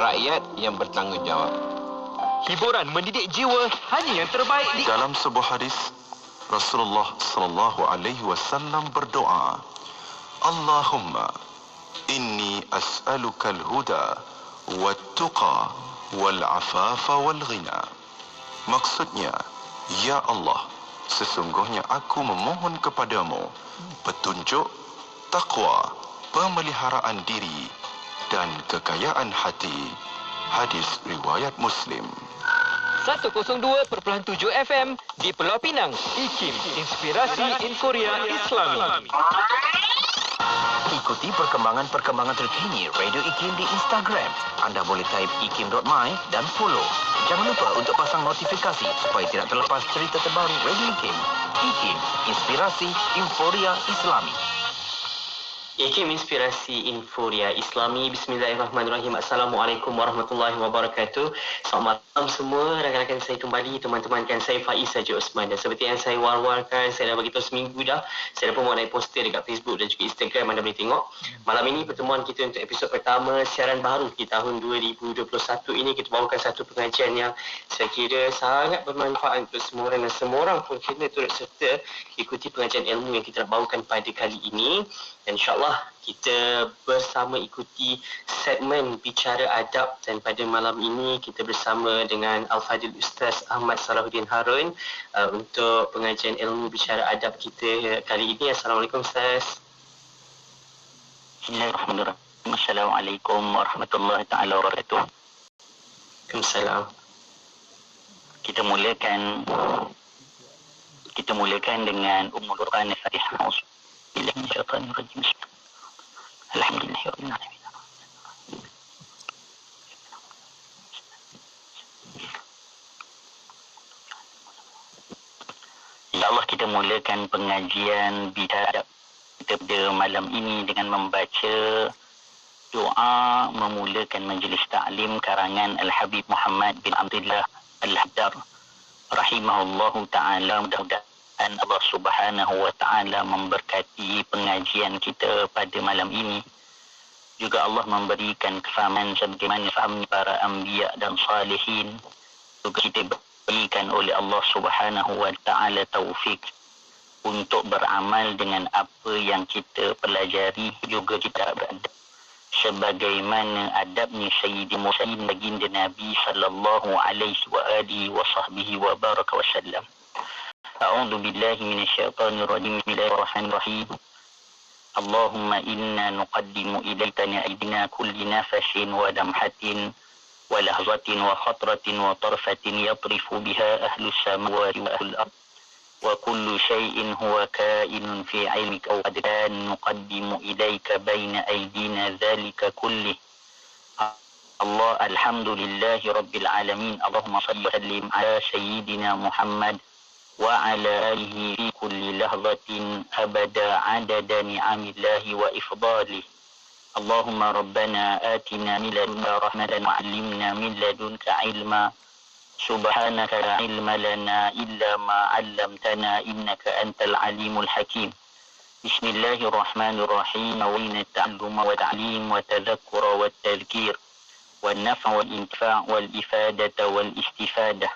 rakyat yang bertanggungjawab. Hiburan mendidik jiwa hanya yang terbaik di... Dalam sebuah hadis, Rasulullah sallallahu alaihi wasallam berdoa, Allahumma inni as'aluka al-huda wat-tuqa wal-afafa wal-ghina. Maksudnya, ya Allah, sesungguhnya aku memohon kepadamu petunjuk, takwa, pemeliharaan diri dan kekayaan hati. Hadis riwayat Muslim. 102.7 FM di Pulau Pinang. IKIM, Inspirasi Inforia Islami. Ikuti perkembangan-perkembangan terkini Radio IKIM di Instagram. Anda boleh type ikim.my dan follow. Jangan lupa untuk pasang notifikasi supaya tidak terlepas cerita terbaru Radio IKIM. IKIM, Inspirasi Inforia Islami. IKIM Inspirasi Inforia Islami. Bismillahirrahmanirrahim. Assalamualaikum warahmatullahi wabarakatuh. Selamat malam semua rakan-rakan saya kembali, teman-teman kan saya Faiz Haji Osman. Dan seperti yang saya war-warkan, saya dah beritahu seminggu dah, saya dah pun naik poster dekat Facebook dan juga Instagram, anda boleh tengok. Malam ini pertemuan kita untuk episod pertama siaran baru di tahun 2021 ini. Kita bawakan satu pengajian yang saya kira sangat bermanfaat untuk semua orang, dan semua orang pun kena turut serta ikuti pengajian ilmu yang kita nak bawakan pada kali ini. Dan insyaAllah kita bersama ikuti segmen Bicara Adab, dan pada malam ini kita bersama dengan Al-Fadhil Ustaz Ahmad Salahuddin Harun untuk pengajian ilmu Bicara Adab kita kali ini. Assalamualaikum Ustaz. Bismillahirrahmanirrahim. Assalamualaikum warahmatullahi ta'ala wabarakatuh. Waalaikumsalam. Kita mulakan dengan Ummul Quran Al-Fatihah. Bismillahirrahmanirrahim. Alhamdulillahirabbil alamin. InsyaAllah kita mulakan pengajian bicara kita pada malam ini dengan membaca doa memulakan majlis ta'lim karangan Al-Habib Muhammad bin Abdullah Al-Haddar rahimahullahu ta'ala. Mudah-mudahan Allah Subhanahu wa ta'ala memberkati pengajian kita pada malam ini. Juga Allah memberikan kefahaman sebagaimana faham para anbiya dan salihin. Juga kita diberikan oleh Allah Subhanahu wa ta'ala taufik untuk beramal dengan apa yang kita pelajari. Juga kita beradab sebagaimana adabnya Sayyidi Mursalin baginda Nabi sallallahu alaihi wa alihi wa sahbihi wa baraka wa sallam. أعوذ بالله من الشيطان الرجيم. بسم الله الرحمن الرحيم. اللهم إنا نقدم إليك أيدينا كل نفس ولمحة ولحظة وخطرة وطرفة يطرف بها أهل السماوات وأهل الأرض وكل شيء هو كائن في علمك أو قدران نقدم إليك بين أيدينا ذلك كله. الله الحمد لله رب العالمين. اللهم صل وسلم على سيدنا محمد وعلى آله في كل لحظة أبدا عدد نعم الله وإفضاله. اللهم ربنا آتنا من لدنك رحمة وعلمنا من لدنك علما. سبحانك لا علم لنا إلا ما علمتنا إنك أنت العليم الحكيم. بسم الله الرحمن الرحيم. وين التعلم والتعليم والتذكر والتذكير والنفع والانتفاع والإفادة والاستفادة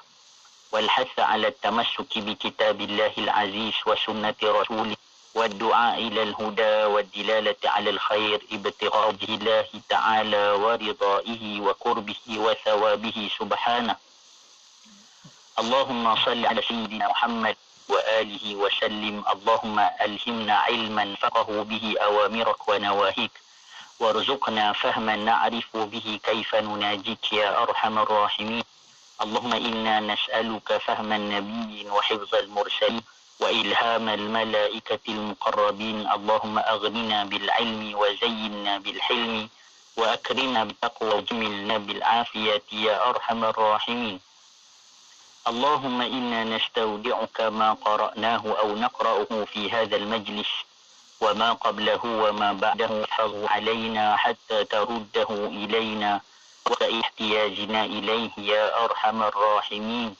والحث على التمسك بكتاب الله العزيز وسنة رسوله والدعاء إلى الهدى والدلالة على الخير ابتغاء وجه الله تعالى ورضائه وقربه وثوابه سبحانه. اللهم صل على سيدنا محمد وآله وسلم. اللهم ألهمنا علما فقه به أوامرك ونواهيك وارزقنا فهما نعرف به كيف نناجيك يا أرحم الراحمين. اللهم إنا نسألك فهم النبيين وحفظ المرسلين وإلهام الملائكة المقربين. اللهم أغننا بالعلم وزينا بالحلم وأكرمنا بالتقوى وجملنا بالعافية يا أرحم الراحمين. اللهم إنا نستودعك ما قرأناه أو نقرأه في هذا المجلس وما قبله وما بعده، احفظه علينا حتى ترده إلينا واحتياجنا إليه يا أرحم الراحمين.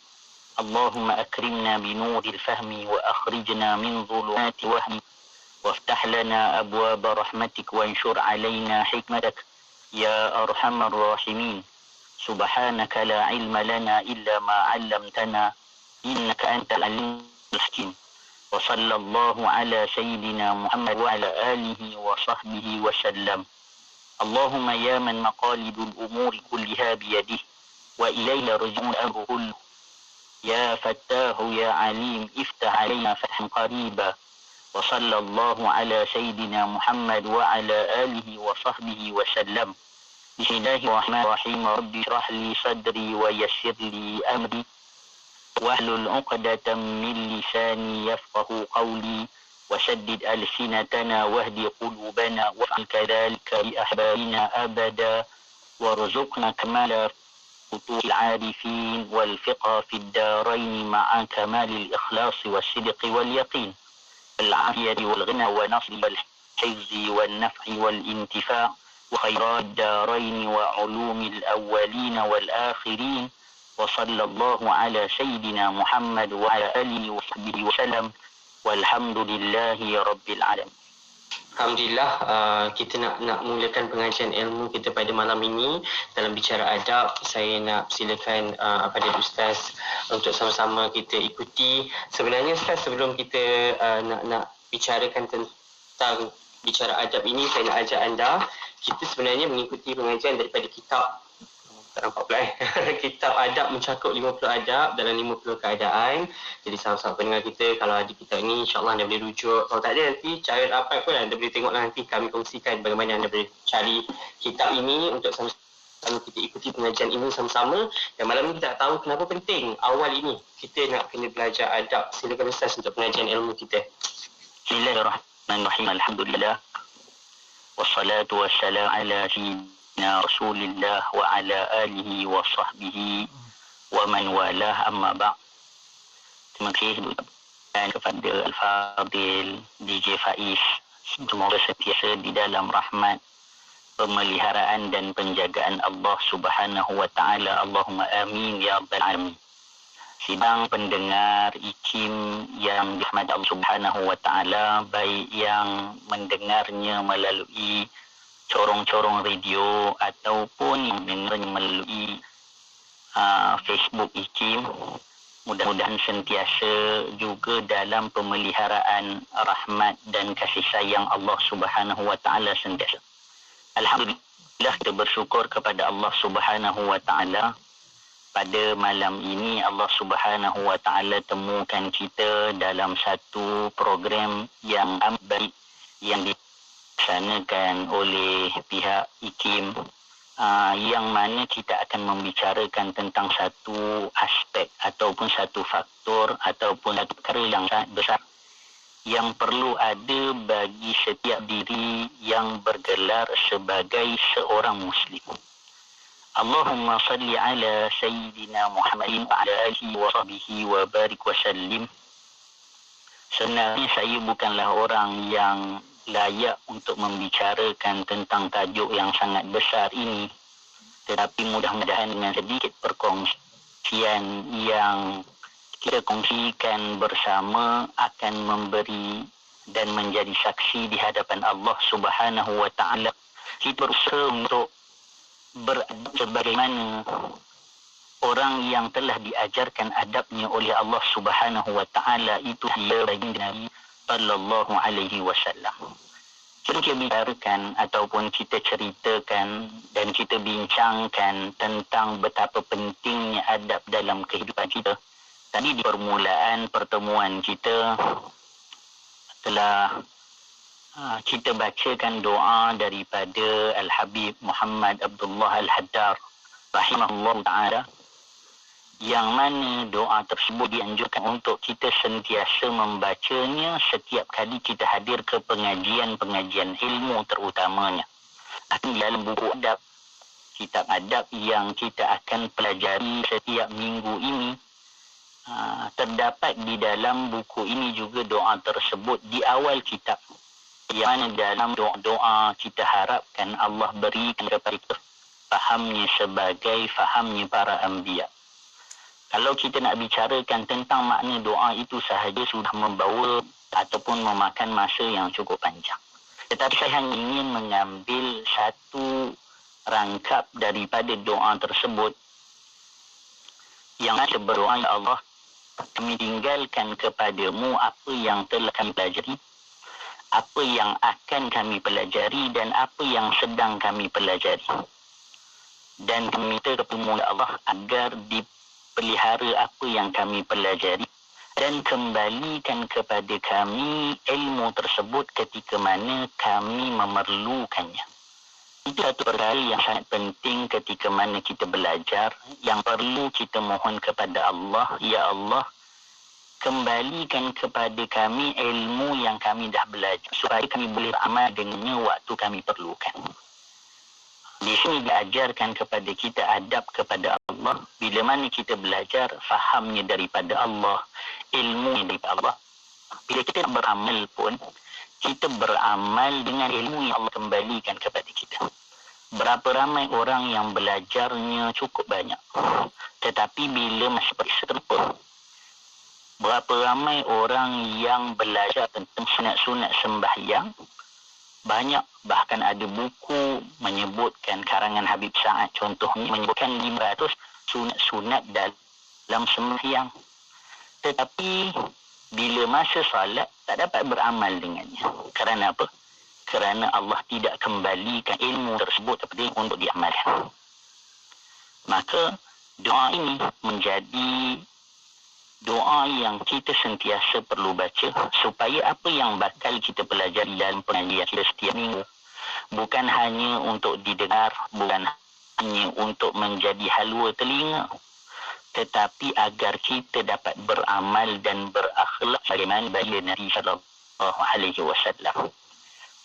اللهم أكرمنا بنور الفهم وأخرجنا من ظلمات وهم وافتح لنا أبواب رحمتك وانشر علينا حكمتك يا أرحم الراحمين. Subhanaka la ilma lana illa ma 'allamtana innaka antal alimul hakim. Wa sallallahu ala sayyidina Muhammad wa ala alihi wa sahbihi wa sallam. Allahumma ya man maqalidul umuri kulliha biyadihi wa ilayhi ruj'un amru kullu. Ya Fattahu ya Alim iftah alayna fathan qariba. Wa sallallahu ala sayyidina Muhammad wa ala alihi wa sahbihi wa sallam. Bismillahirrahmanirrahim. Rabbi shrah li sadri wa yassir li amri wahlul 'uqdatam min lisani yafqahu qawli وشدد ألسنتنا واهدي قلوبنا وافعل كذلك بأحبابنا أبدا وارزقنا كمال فتوح العارفين والفقه في الدارين مع كمال الإخلاص والصدق واليقين العافية والغنى ونصر والحفظ والنفع والانتفاع وخيرات الدارين وعلوم الأولين والآخرين وصلى الله على سيدنا محمد وعلى آله وصحبه وسلم walhamdulillahi rabbil alamin. Alhamdulillah, kita nak mulakan pengajian ilmu kita pada malam ini. Dalam bicara adab, saya nak silakan kepada Ustaz untuk sama-sama kita ikuti. Sebenarnya Ustaz, sebelum kita nak bicarakan tentang bicara adab ini, saya nak ajak anda, kita sebenarnya mengikuti pengajian daripada kitab kitab adab mencakup 50 adab dalam 50 keadaan. Jadi sama-sama pendengar kita, kalau ada kitab ini, insyaAllah anda boleh rujuk. Kalau tak ada, nanti cara rapat pun anda boleh tengoklah, nanti kami kongsikan bagaimana anda boleh cari kitab ini untuk sama-sama kita ikuti pengajian ini sama-sama. Dan malam ini kita tak tahu kenapa penting awal ini kita nak kena belajar adab. Silakan Ustaz untuk pengajian ilmu kita. Bismillahirrahmanirrahim. Alhamdulillah. Wassalatu wassalamu ala Rasulillah wa ala alihi wa sahbihi wa man walah, amma ba'. Terima kasih kepada Al-Fadil DJ Faiz, semoga sentiasa di dalam rahmat, pemeliharaan dan penjagaan Allah Subhanahu wa taala. Allahumma amin ya rabbal alamin. Sidang pendengar IKIM yang dirahmati Allah Subhanahu wa taala, baik yang mendengarnya melalui corong-corong radio ataupun yang mendengarnya melalui Facebook IKIM, mudah-mudahan sentiasa juga dalam pemeliharaan rahmat dan kasih sayang Allah Subhanahu wa taala sentiasa. Alhamdulillah, kita bersyukur kepada Allah Subhanahu wa taala. Pada malam ini Allah Subhanahu wa taala temukan kita dalam satu program yang amat baik yang dilaksanakan oleh pihak IKIM, yang mana kita akan membicarakan tentang satu aspek ataupun satu faktor ataupun satu perkara yang sangat besar yang perlu ada bagi setiap diri yang bergelar sebagai seorang Muslim. Allahumma salli ala Sayyidina Muhammadin wa ala alihi wa sahbihi wa barik wa sallim. Sebenarnya saya bukanlah orang yang layak untuk membicarakan tentang tajuk yang sangat besar ini, tetapi mudah-mudahan dengan sedikit perkongsian yang kita kongsikan bersama akan memberi dan menjadi saksi di hadapan Allah Subhanahu wa taala. Kita berusaha untuk beradab sebagaimana orang yang telah diajarkan adabnya oleh Allah Subhanahu wa taala, itu dia baginda Nabi sallallahu alaihi wasallam. Kita bicarakan ataupun kita ceritakan dan kita bincangkan tentang betapa pentingnya adab dalam kehidupan kita. Tadi di permulaan pertemuan kita telah kita bacakan doa daripada Al-Habib Muhammad Abdullah Al-Haddar rahimahullah ta'ala, yang mana doa tersebut dianjurkan untuk kita sentiasa membacanya setiap kali kita hadir ke pengajian-pengajian ilmu terutamanya. Di dalam buku adab, kitab adab yang kita akan pelajari setiap minggu ini, terdapat di dalam buku ini juga doa tersebut di awal kitab, yang mana dalam doa-doa kita harapkan Allah berikan kepada kita fahamnya sebagai fahamnya para anbiya. Kalau kita nak bicarakan tentang makna doa itu sahaja sudah membawa ataupun memakan masa yang cukup panjang. Tetapi saya hanya ingin mengambil satu rangkap daripada doa tersebut yang ada berdoa, ya Allah, kami tinggalkan kepadamu apa yang telah kami pelajari, apa yang akan kami pelajari dan apa yang sedang kami pelajari. Dan kami minta kepadamu, ya Allah, agar dipelihara apa yang kami pelajari dan kembalikan kepada kami ilmu tersebut ketika mana kami memerlukannya. Itu satu perkara yang sangat penting ketika mana kita belajar, yang perlu kita mohon kepada Allah, ya Allah, kembalikan kepada kami ilmu yang kami dah belajar supaya kami boleh beramal dengannya waktu kami perlukan. Di sini diajarkan kepada kita adab kepada Allah. Bila mana kita belajar, fahamnya daripada Allah, ilmunya daripada Allah. Bila kita beramal pun, kita beramal dengan ilmu yang Allah kembalikan kepada kita. Berapa ramai orang yang belajarnya cukup banyak, tetapi bila masih terlupa. Berapa ramai orang yang belajar tentang sunat-sunat sembahyang, banyak, bahkan ada buku menyebutkan, karangan Habib Sa'ad contohnya menyebutkan 500 sunat-sunat dalam sembahyang. Tetapi bila masa salat tak dapat beramal dengannya. Kerana apa? Kerana Allah tidak kembalikan ilmu tersebut untuk diamalkan. Maka doa ini menjadi doa yang kita sentiasa perlu baca supaya apa yang bakal kita pelajari dalam pengajian kita setiap minggu bukan hanya untuk didengar, bukan hanya untuk menjadi halwa telinga, tetapi agar kita dapat beramal dan berakhlak bagaimana baginda Nabi sallallahu alaihi wasallam.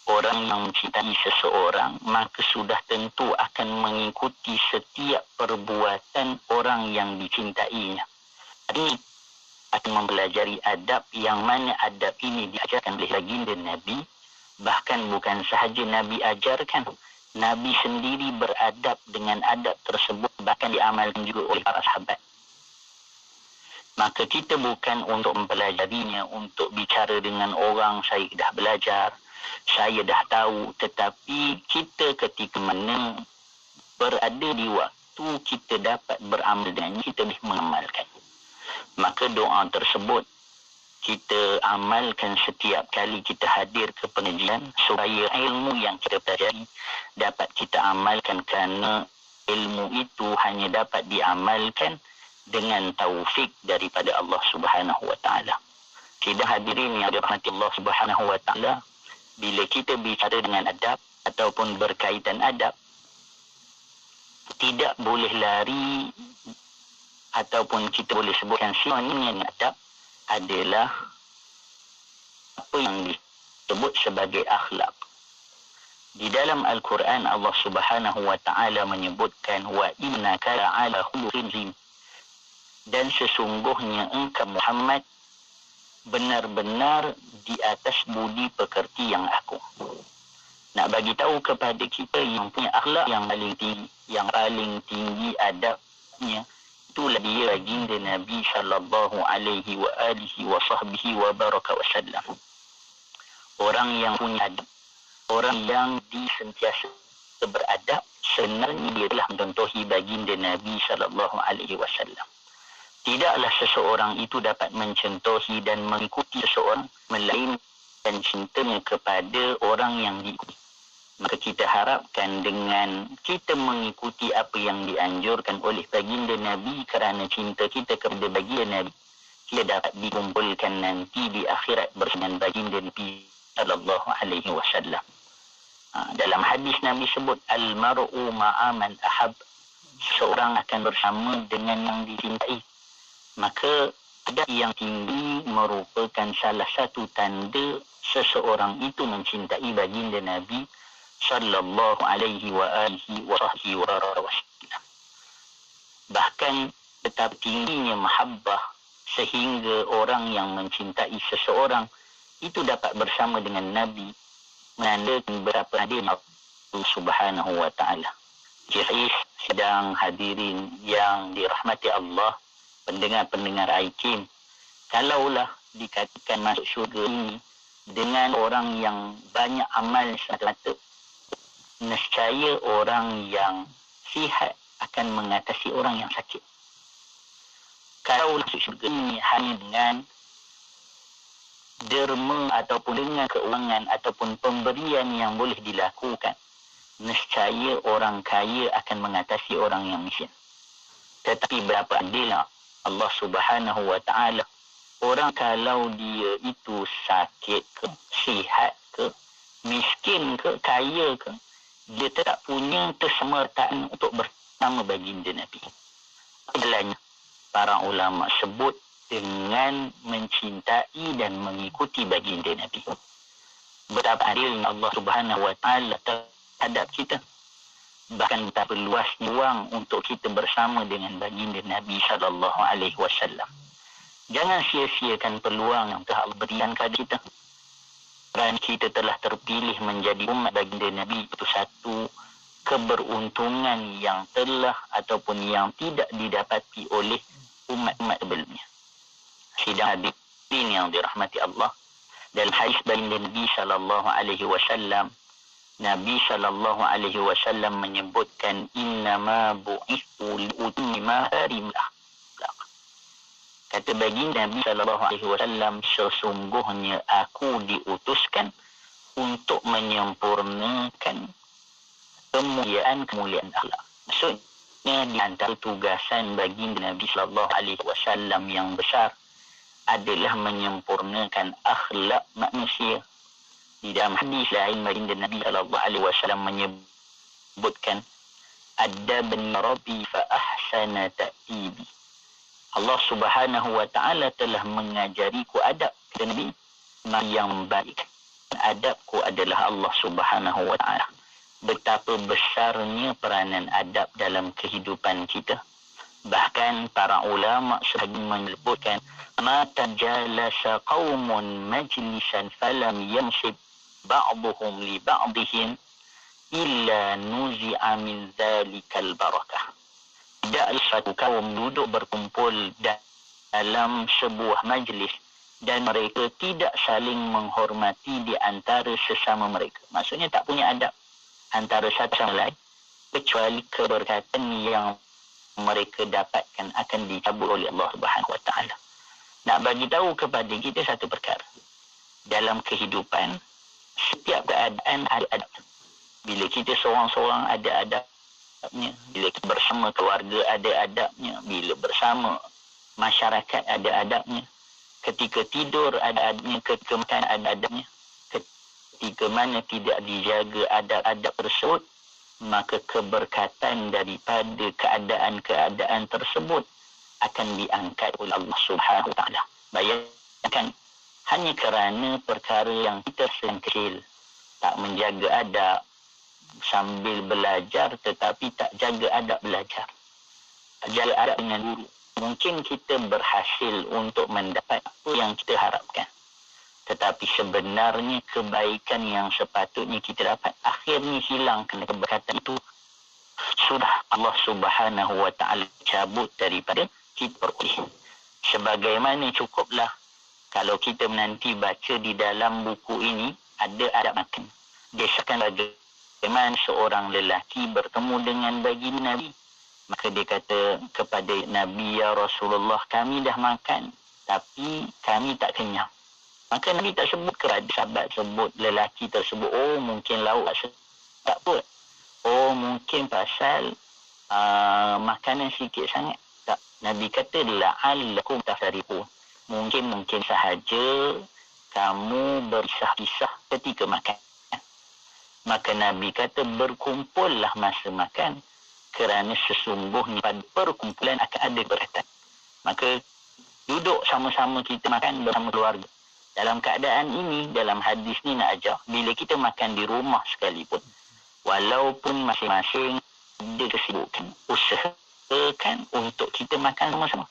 Orang yang mencintai seseorang maka sudah tentu akan mengikuti setiap perbuatan orang yang dicintainya. Ini akan mempelajari adab yang mana adab ini diajarkan oleh baginda Nabi. Bahkan bukan sahaja Nabi ajarkan, Nabi sendiri beradab dengan adab tersebut, bahkan diamalkan juga oleh para sahabat. Maka kita bukan untuk mempelajarinya, untuk bicara dengan orang, saya dah belajar, saya dah tahu, tetapi kita ketika mana berada di waktu kita dapat beramal dengannya, kita boleh mengamalkan. Maka doa tersebut kita amalkan setiap kali kita hadir ke pengajian supaya ilmu yang kita pelajari dapat kita amalkan, kerana ilmu itu hanya dapat diamalkan dengan taufik daripada Allah Subhanahu wa taala. Sidang hadirin yang dirahmati Allah Subhanahu wa taala, bila kita bicara dengan adab ataupun berkaitan adab, tidak boleh lari ataupun kita boleh sebutkan sinonim adab adalah apa yang disebut sebagai akhlak. Di dalam Al-Quran Allah Subhanahu wa taala menyebutkan wa innaka la'ala khuluqin azim, dan sesungguhnya engkau Muhammad benar-benar di atas budi pekerti yang agung. Nak bagi tahu kepada kita yang punya akhlak yang paling tinggi adabnya, itulah dia baginda Nabi sallallahu alaihi wa alihi wa sahbihi wa baraka wa sallam. Orang yang punya adab, orang yang sentiasa beradab, sebenarnya dia telah mencontohi baginda Nabi sallallahu alaihi wasallam. Tidaklah seseorang itu dapat mencontohi dan mengikuti seseorang melainkan cintanya kepada orang yang diikuti. Maka kita harapkan dengan kita mengikuti apa yang dianjurkan oleh baginda Nabi kerana cinta kita kepada baginda Nabi, kita dapat dikumpulkan nanti di akhirat bersama baginda Nabi sallallahu alaihi wasallam. Dalam hadis Nabi sebut al-mar'u ma'a man ahab, seorang akan bersama dengan yang dicintai. Maka adab yang tinggi merupakan salah satu tanda seseorang itu mencintai baginda Nabi sallallahu alaihi wa alihi wa sahbihi wa sallam. Bahkan betapa tingginya mahabbah sehingga orang yang mencintai seseorang itu dapat bersama dengan Nabi, menandakan berapa adil Allah Subhanahu wa taala. Jadi sedang hadirin yang dirahmati Allah, pendengar-pendengar IKIM, kalaulah dikatakan masuk syurga ini dengan orang yang banyak amal semata-mata, nescaya orang yang sihat akan mengatasi orang yang sakit. Kalau masuk syurga ini hanya dengan derma ataupun dengan keuangan ataupun pemberian yang boleh dilakukan, nescaya orang kaya akan mengatasi orang yang miskin. Tetapi berapa adil Allah Subhanahu wa taala, orang kalau dia itu sakit ke, sihat ke, miskin ke, kaya ke, dia tetap punya kesemertaan untuk bersama baginda Nabi. Jalannya para ulama sebut dengan mencintai dan mengikuti baginda Nabi. Betapa adilnya Allah Subhanahu wa taala terhadap kita. Bahkan betapa luasnya ruang untuk kita bersama dengan baginda Nabi sallallahu alaihi wasallam. Jangan sia-siakan peluang yang telah Allah berikan kepada kita. Kerana kita telah terpilih menjadi umat baginda Nabi, itu satu keberuntungan yang telah ataupun yang tidak didapati oleh umat-umat sebelumnya. Sidang hadirin yang dirahmati Allah, dalam hadis baginda Nabi sallallahu alaihi wasallam, Nabi sallallahu alaihi wasallam menyebutkan innama bu'ithu li'utimma makarimil akhlaq. Kata baginda Nabi sallallahu alaihi wasallam, sesungguhnya aku diutuskan untuk menyempurnakan kemuliaan akhlak. Maksudnya di antara tugasan baginda Nabi sallallahu alaihi wasallam yang besar adalah menyempurnakan akhlak manusia. Di dalam hadis lain baginda Nabi sallallahu alaihi wasallam menyebutkan adabani rabbi fa ahsana ta'dibi. Allah Subhanahu wa taala telah mengajariku adab, kata Nabi, yang baik. Adabku adalah Allah Subhanahu wa taala. Betapa besarnya peranan adab dalam kehidupan kita. Bahkan para ulama sudah menyebutkan ma tajalasa qaumun majlisan falam yamsib ba'dhum li ba'dihim illa nuzi'a min dzalikal barakah. Tidak satu kaum duduk berkumpul dalam sebuah majlis dan mereka tidak saling menghormati di antara sesama mereka. Maksudnya tak punya adab antara satu sama lain, kecuali keberkatan yang mereka dapatkan akan dicabut oleh Allah Subhanahu wa taala. Nak bagi tahu kepada kita satu perkara. Dalam kehidupan, setiap keadaan ada adab. Bila kita seorang-seorang ada adabnya, bila kita bersama keluarga ada adabnya, bila bersama masyarakat ada adabnya, ketika tidur ada adabnya, ketika makan ada adabnya, ketika mana tidak dijaga adab-adab tersebut, maka keberkatan daripada keadaan-keadaan tersebut akan diangkat oleh Allah Subhanahu wa taala. Bayangkan, hanya kerana perkara yang kita sedang kecil, tak menjaga adab, sambil belajar tetapi tak jaga adab belajar, tak jaga adab dengan guru, mungkin kita berhasil untuk mendapat apa yang kita harapkan. Tetapi sebenarnya kebaikan yang sepatutnya kita dapat akhirnya hilang kerana keberkatan itu sudah Allah Subhanahu wa taala cabut daripada kita peroleh. Sebagaimana cukuplah kalau kita nanti baca di dalam buku ini ada adab makan. Disahkan bagaimana seorang lelaki bertemu dengan baginda Nabi. Maka dia kata kepada Nabi, ya Rasulullah, kami dah makan tapi kami tak kenyang. Maka Nabi tak sebut kepada sahabat sebut lelaki tersebut, oh mungkin lauk tak apa. Oh mungkin pasal makanan sikit sangat. Tak. Nabi kata la'allakum tafariqun. Mungkin sahaja kamu berpisah-pisah ketika makan. Maka Nabi kata berkumpullah masa makan, kerana sesungguhnya pada perkumpulan akan ada berkatan. Maka duduk sama-sama kita makan bersama keluarga. Dalam keadaan ini, dalam hadis ni nak ajar, bila kita makan di rumah sekalipun, walaupun masing-masing ada kesibukan, usahakan untuk kita makan sama-sama.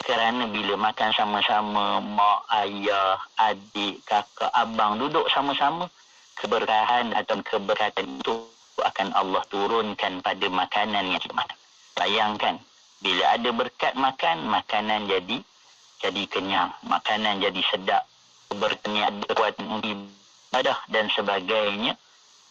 Kerana bila makan sama-sama, mak, ayah, adik, kakak, abang duduk sama-sama, keberkahan atau keberkatan itu akan Allah turunkan pada makanan yang kita makan. Bayangkan, bila ada berkat makan, makanan jadi kenyang, makanan jadi sedap, bertanya ada kekuatan ibadah dan sebagainya.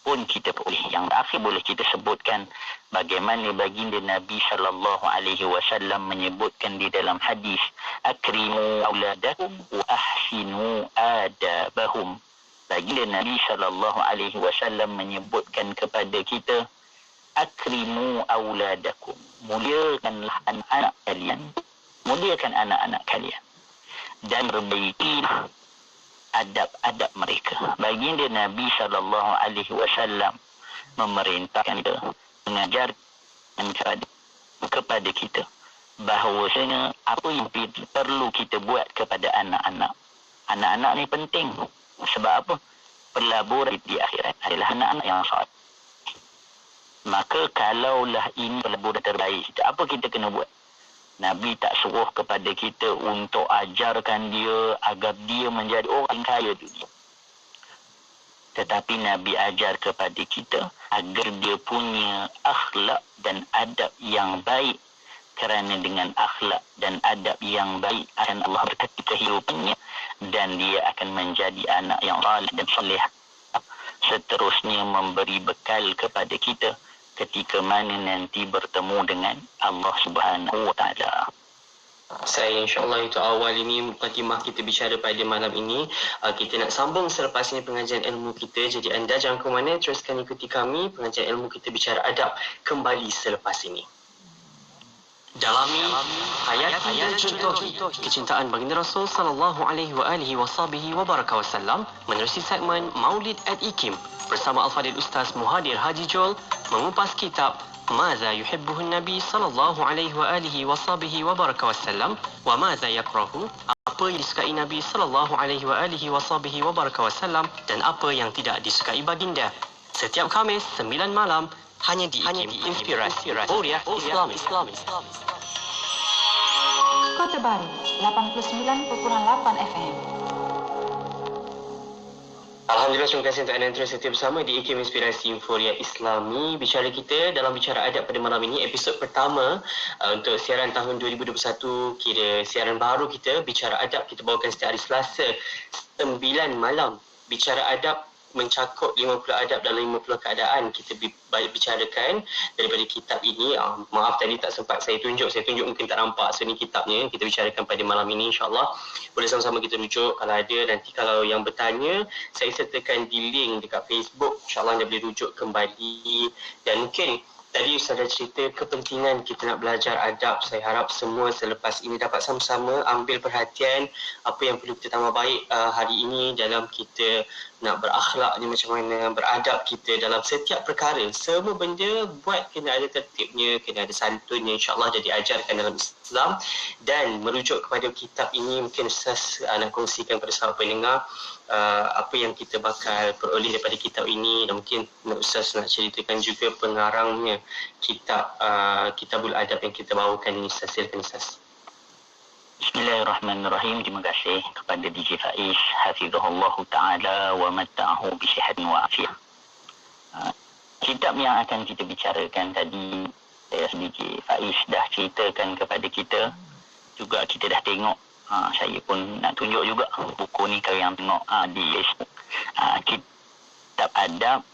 pun kita boleh. Yang terakhir boleh kita sebutkan bagaimana baginda Nabi sallallahu alaihi wasallam menyebutkan di dalam hadis, akrimu auladakum wa ahsinu adabahum. Baginda Nabi sallallahu alaihi wasallam menyebutkan kepada kita, akrimu auladakum, muliakanlah anak-anak kalian, muliakan anak-anak kalian dan perbaiki adab-adab mereka. Baginda Nabi sallallahu alaihi wasallam memerintahkan kita, mengajarkan kepada kita bahawasanya apa yang perlu kita buat kepada anak-anak. Anak-anak ni penting. Sebab apa? Pelaburan di akhirat adalah anak-anak yang soleh. Maka kalaulah ini pelaburan terbaik kita, apa kita kena buat? Nabi tak suruh kepada kita untuk ajarkan dia agar dia menjadi orang kaya dunia. Tetapi Nabi ajar kepada kita agar dia punya akhlak dan adab yang baik. Kerana dengan akhlak dan adab yang baik akan Allah berkati kehidupannya dan dia akan menjadi anak yang saleh dan soleh. Seterusnya memberi bekal kepada kita ketika mana nanti bertemu dengan Allah Subhanahu wa taala. Saya insyaAllah itu awal ini mukadimah kita bicara pada malam ini. Kita nak sambung selepas ini pengajian ilmu kita. Jadi anda jangan ke mana, teruskan ikuti kami. Pengajian ilmu kita bicara adab kembali selepas ini. Dalami ayat dan contoh kecintaan baginda Rasul sallallahu alaihi wasallam menerusi segmen Maulid at IKIM bersama Al-Fadhil Ustaz Muhadir Haji Jol mengupas kitab Maza yuhibbuhun Nabi sallallahu alaihi wasallam wa maza yakrahu, apa yang disukai Nabi sallallahu alaihi wasallam dan apa yang tidak disukai baginda. Setiap Khamis 9 malam hanya di IKIM Inspirasi Huria Islami. Kota Baru 89.8 FM. Alhamdulillah, terima kasih untuk anda yang terus setia bersama di IKIM Inspirasi Huria Islami. Bicara kita dalam bicara adab pada malam ini, episod pertama untuk siaran tahun 2021, kira siaran baru kita, bicara adab kita bawakan setiap hari Selasa 9 malam. Bicara adab mencakup 50 adab dalam 50 keadaan kita bicarakan daripada kitab ini. Maaf tadi tak sempat saya tunjuk mungkin tak nampak. So ni kitabnya kita bicarakan pada malam ini, insyaAllah boleh sama-sama kita rujuk. Kalau ada nanti, kalau yang bertanya, saya sertakan di link dekat Facebook, insyaAllah anda boleh rujuk kembali. Dan mungkin tadi Ustaz dah cerita kepentingan kita nak belajar adab. Saya harap semua selepas ini dapat sama-sama ambil perhatian apa yang perlu kita tambah baik hari ini dalam kita nak berakhlak ni, macam mana beradab kita dalam setiap perkara. Semua benda buat kena ada tertibnya, kena ada santunnya, insyaAllah jadi ajarkan dalam Islam. Dan merujuk kepada kitab ini, mungkin Ustaz nak kongsikan pada sahabat pendengar apa yang kita bakal peroleh daripada kitab ini, dan mungkin Ustaz nak ceritakan juga pengarangnya kitab Kitabul Adab yang kita bawakan ini. Ustaz, silakan Ustaz. Bismillahirrahmanirrahim. Terima kasih kepada DJ Faiz, hafizahullah ta'ala wa matta'ahu bisihatin wa afiyah. Kitab yang akan kita bicarakan tadi, DJ Faiz dah ceritakan kepada kita, juga kita dah tengok. Saya pun nak tunjuk juga buku ni kalau yang tengok di Facebook. Kitab adab,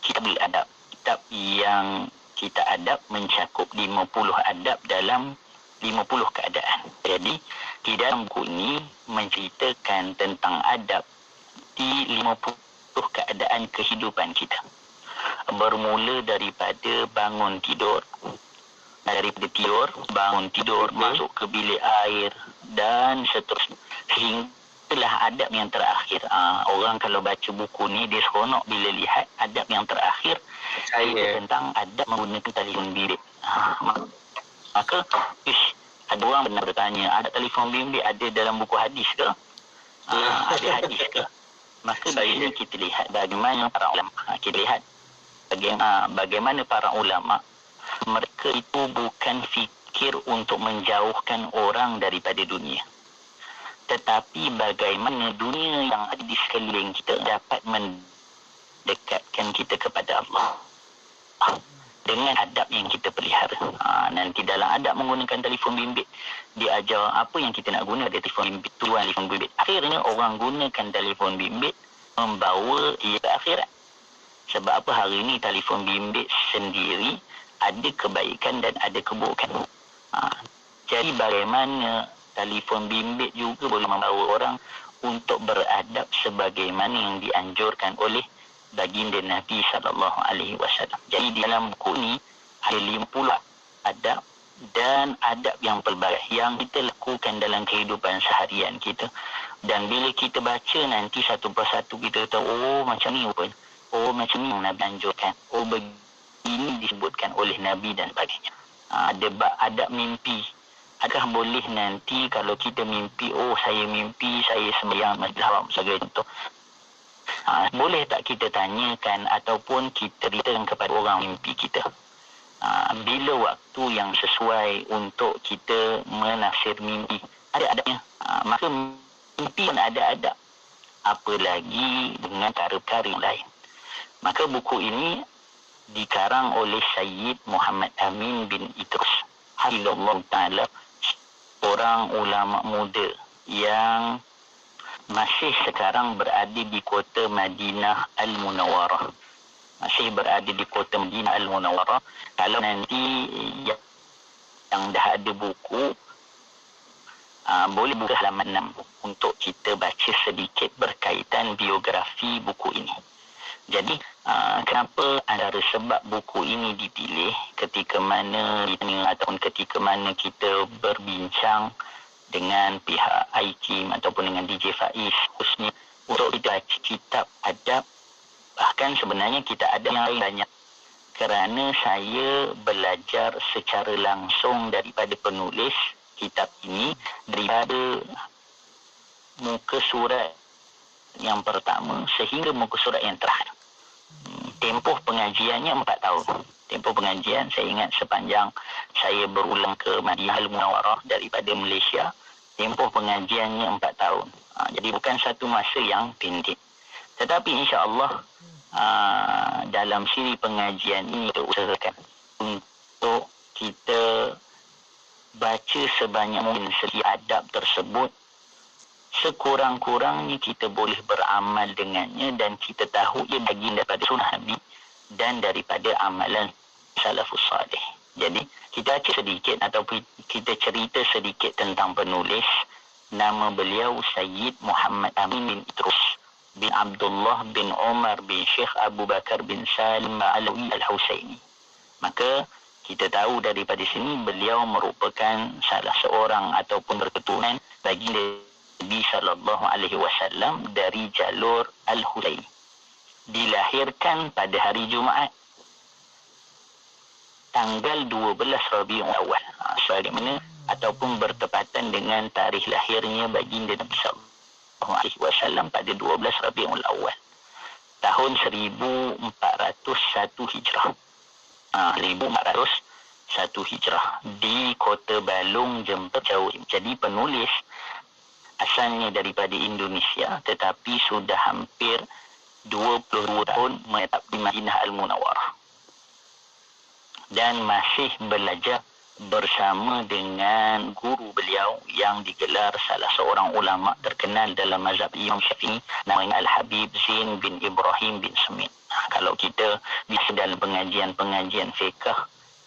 Kitabul Adab. Kitab yang kita adab mencakup 50 adab dalam 50 keadaan. Jadi di dalam buku ini menceritakan tentang adab di 50 keadaan kehidupan kita. Bermula daripada bangun tidur, bangun tidur, masuk ke bilik air dan seterusnya. Sehinggalah adab yang terakhir. Orang kalau baca buku ni dia seronok bila lihat adab yang terakhir, tentang adab menggunakan telefon bimbit. Maka ada orang pernah bertanya, ada telefon bimbit ada dalam buku hadis ke? Ada hadis ke? Maka di sini kita lihat bagaimana para ulama, bagaimana para ulama, mereka itu bukan fikir untuk menjauhkan orang daripada dunia, tetapi bagaimana dunia yang ada di sekeliling kita dapat mendekatkan kita kepada Allah dengan adab yang kita pelihara. Nanti dalam adab menggunakan telefon bimbit, dia ajar apa yang kita nak guna dari telefon bimbit, tuan telefon bimbit. Akhirnya orang gunakan telefon bimbit membawa ia ke akhirat. Sebab apa hari ini telefon bimbit sendiri ada kebaikan dan ada keburukan. Jadi bagaimana telefon bimbit juga boleh membawa orang untuk beradab sebagaimana yang dianjurkan oleh baginda Nabi SAW. Jadi di dalam buku ini ada 50 adab dan adab yang pelbagai yang kita lakukan dalam kehidupan seharian kita. Dan bila kita baca nanti satu persatu kita tahu, oh macam ni rupanya. Oh macam ni yang Nabi anjurkan. Oh begini disebutkan oleh Nabi dan sebagainya. Ada adab mimpi. Adakah boleh nanti kalau kita mimpi, oh saya mimpi saya sembahyang Masjidil Haram sebagai contoh. Boleh tak kita tanyakan ataupun kita beritahu kepada orang mimpi kita? Bila waktu yang sesuai untuk kita menafsir mimpi, ada adabnya. Maka mimpi pun ada adab. Apalagi dengan perkara yang lain. Maka buku ini dikarang oleh Sayyid Muhammad Amin bin Idrus Hafizahullah Ta'ala, orang ulama muda yang masih sekarang berada di kota Madinah Al-Munawwarah. Masih berada di kota Madinah Al-Munawwarah. Kalau nanti yang dah ada buku, boleh buka halaman 6 untuk kita baca sedikit berkaitan biografi buku ini. Jadi, kenapa antara sebab buku ini dipilih ketika mana ataupun ketika mana kita berbincang dengan pihak IKIM ataupun dengan DJ Faiz khususnya untuk kita baca kitab adab. Bahkan sebenarnya kita ada yang lain banyak. Kerana saya belajar secara langsung daripada penulis kitab ini daripada muka surat yang pertama sehingga muka surat yang terakhir. Tempoh pengajiannya 4 tahun. Tempoh pengajian saya ingat sepanjang saya berulang ke Madinah Al-Munawwarah daripada Malaysia, tempoh pengajiannya 4 tahun. Jadi bukan satu masa yang pendek. Tetapi insya-Allah dalam siri pengajian ini kita usahakan untuk kita baca sebanyak mungkin setiap adab tersebut. Sekurang-kurangnya kita boleh beramal dengannya dan kita tahu ia bagian daripada sunnah Nabi dan daripada amalan salafus salih. Jadi kita baca sedikit ataupun kita cerita sedikit tentang penulis. Nama beliau Sayyid Muhammad Amin bin Idrus bin Abdullah bin Umar bin Syekh Abu Bakar bin Salim Alawi Al-Husaini. Maka kita tahu daripada sini beliau merupakan salah seorang ataupun berketurunan baginda Nabi SAW dari jalur Al-Husaini. Dilahirkan pada hari Jumaat tanggal 12 Rabiul Awal. Sebagaimana ataupun bertepatan dengan tarikh lahirnya baginda Nabi SAW pada 12 Rabiul Awal tahun 1401 Hijrah. 1401 Hijrah di Kota Balung, Jember, Jawa Timur. Jadi penulis asalnya daripada Indonesia tetapi sudah hampir 22 tahun menetap di Madinah Al-Munawwarah dan masih belajar bersama dengan guru beliau yang digelar salah seorang ulama terkenal dalam mazhab Imam Syafi'i, namanya Al-Habib Zain bin Ibrahim bin Semit. Kalau kita bisa dalam pengajian-pengajian fiqh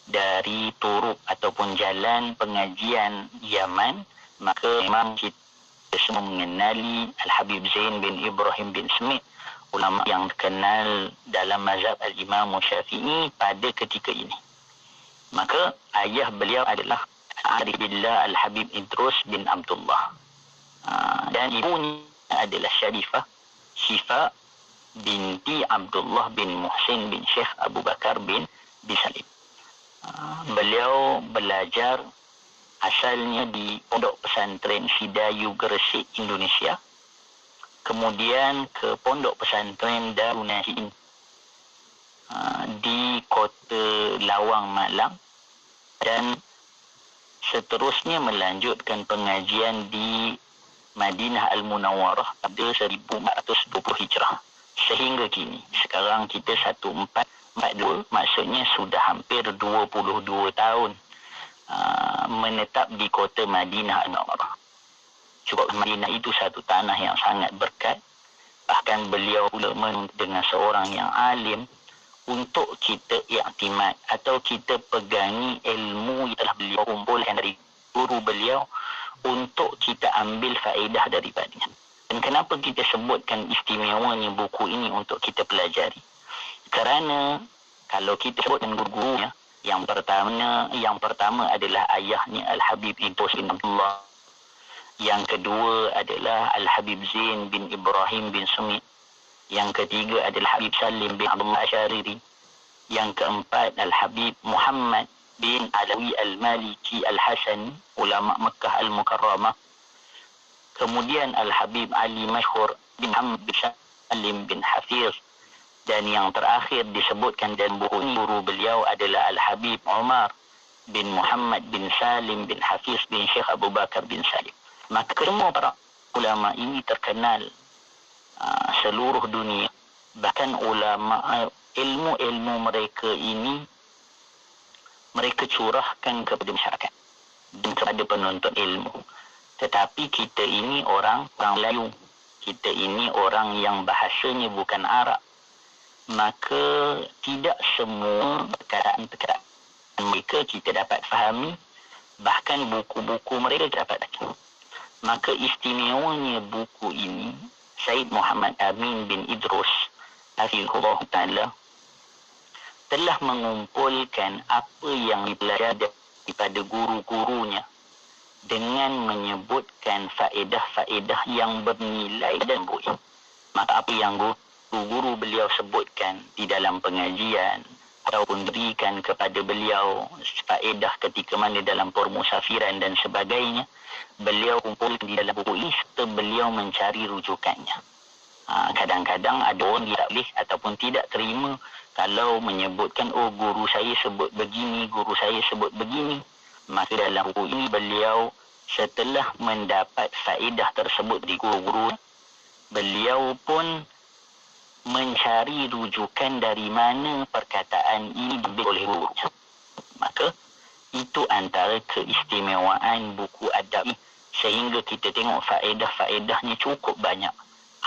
dari turuk ataupun jalan pengajian Yaman, maka memang kita semua mengenali Al-Habib Zain bin Ibrahim bin Semit, ulama yang terkenal dalam mazhab Al-Imam Syafi'i pada ketika ini. Maka ayah beliau adalah Arif Billah Al-Habib Idrus bin Abdullah. Dan ibunya adalah Syarifah Syifa binti Abdullah bin Muhsin bin Syekh Abu Bakar bin Salim. Beliau belajar asalnya di Pondok Pesantren Hidayu Gresik, Indonesia. Kemudian ke Pondok Pesantren Darun Naim di Kota Lawang, Malang. Dan seterusnya melanjutkan pengajian di Madinah Al-Munawwarah pada 1420 Hijrah. Sehingga kini, sekarang kita 1442, maksudnya sudah hampir 22 tahun menetap di kota Madinah Al-Munawwarah. Cukup Madinah itu satu tanah yang sangat berkat. Bahkan beliau ulama dengan seorang yang alim untuk kita iktimad atau kita pegangi ilmu yang telah beliau kumpulkan dari guru beliau untuk kita ambil faedah daripadanya. Dan kenapa kita sebutkan istimewanya buku ini untuk kita pelajari? Kerana kalau kita sebutkan guru-gurunya, yang pertama adalah ayahnya Al-Habib Idrus bin Abdullah. Yang kedua adalah Al-Habib Zain bin Ibrahim bin Sumi. Yang ketiga adalah Habib Salim bin Abdullah Asyariri. Yang keempat Al-Habib Muhammad bin Alawi Al-Maliki Al-Hasani, ulama Mekah Al-Mukarramah. Kemudian Al-Habib Ali Mashhur bin Muhammad bin Salim bin Hafiz. Dan yang terakhir disebutkan dalam buku ini, guru beliau adalah Al-Habib Umar bin Muhammad bin Salim bin Hafiz bin Syekh Abu Bakar bin Salim. Maka semua para ulama ini terkenal seluruh dunia. Bahkan ulama ilmu-ilmu mereka ini mereka curahkan kepada masyarakat dan kepada penuntut ilmu. Tetapi kita ini orang Melayu. Kita ini orang yang bahasanya bukan Arab. Maka tidak semua perkataan-perkataan mereka kita dapat fahami. Bahkan buku-buku mereka dapat baca. Maka istimewanya buku ini, Syed Muhammad Amin bin Idrus hafizahullah ta'ala telah mengumpulkan apa yang dipelajari daripada guru-gurunya dengan menyebutkan faedah-faedah yang bernilai dan baik. Maka apa yang guru-guru beliau sebutkan di dalam pengajian ataupun berikan kepada beliau faedah ketika mana dalam permusafiran dan sebagainya, beliau kumpulkan di dalam buku ini serta beliau mencari rujukannya. Kadang-kadang ada orang tidak boleh ataupun tidak terima kalau menyebutkan, oh guru saya sebut begini, guru saya sebut begini. Maka dalam buku ini beliau setelah mendapat faedah tersebut di guru-guru, beliau pun mencari rujukan dari mana perkataan ini diambil oleh gurunya. Maka itu antara keistimewaan buku adab ini, sehingga kita tengok faedah-faedahnya cukup banyak.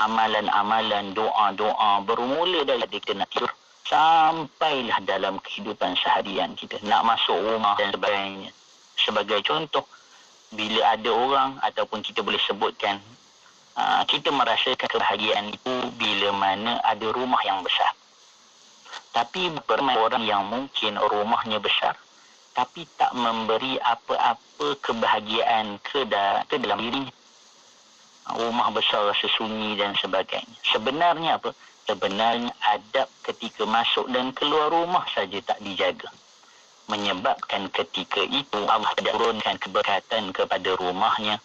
Amalan-amalan, doa-doa bermula dari kita nak tidur sampailah dalam kehidupan seharian kita, nak masuk rumah dan sebagainya. Sebagai contoh, bila ada orang ataupun kita boleh sebutkan, kita merasakan kebahagiaan itu bila mana ada rumah yang besar. Tapi beberapa orang yang mungkin rumahnya besar tapi tak memberi apa-apa kebahagiaan ke dalam dirinya. Rumah besar rasa sunyi dan sebagainya. Sebenarnya apa? Sebenarnya adab ketika masuk dan keluar rumah saja tak dijaga. Menyebabkan ketika itu Allah tidak turunkan keberkatan kepada rumahnya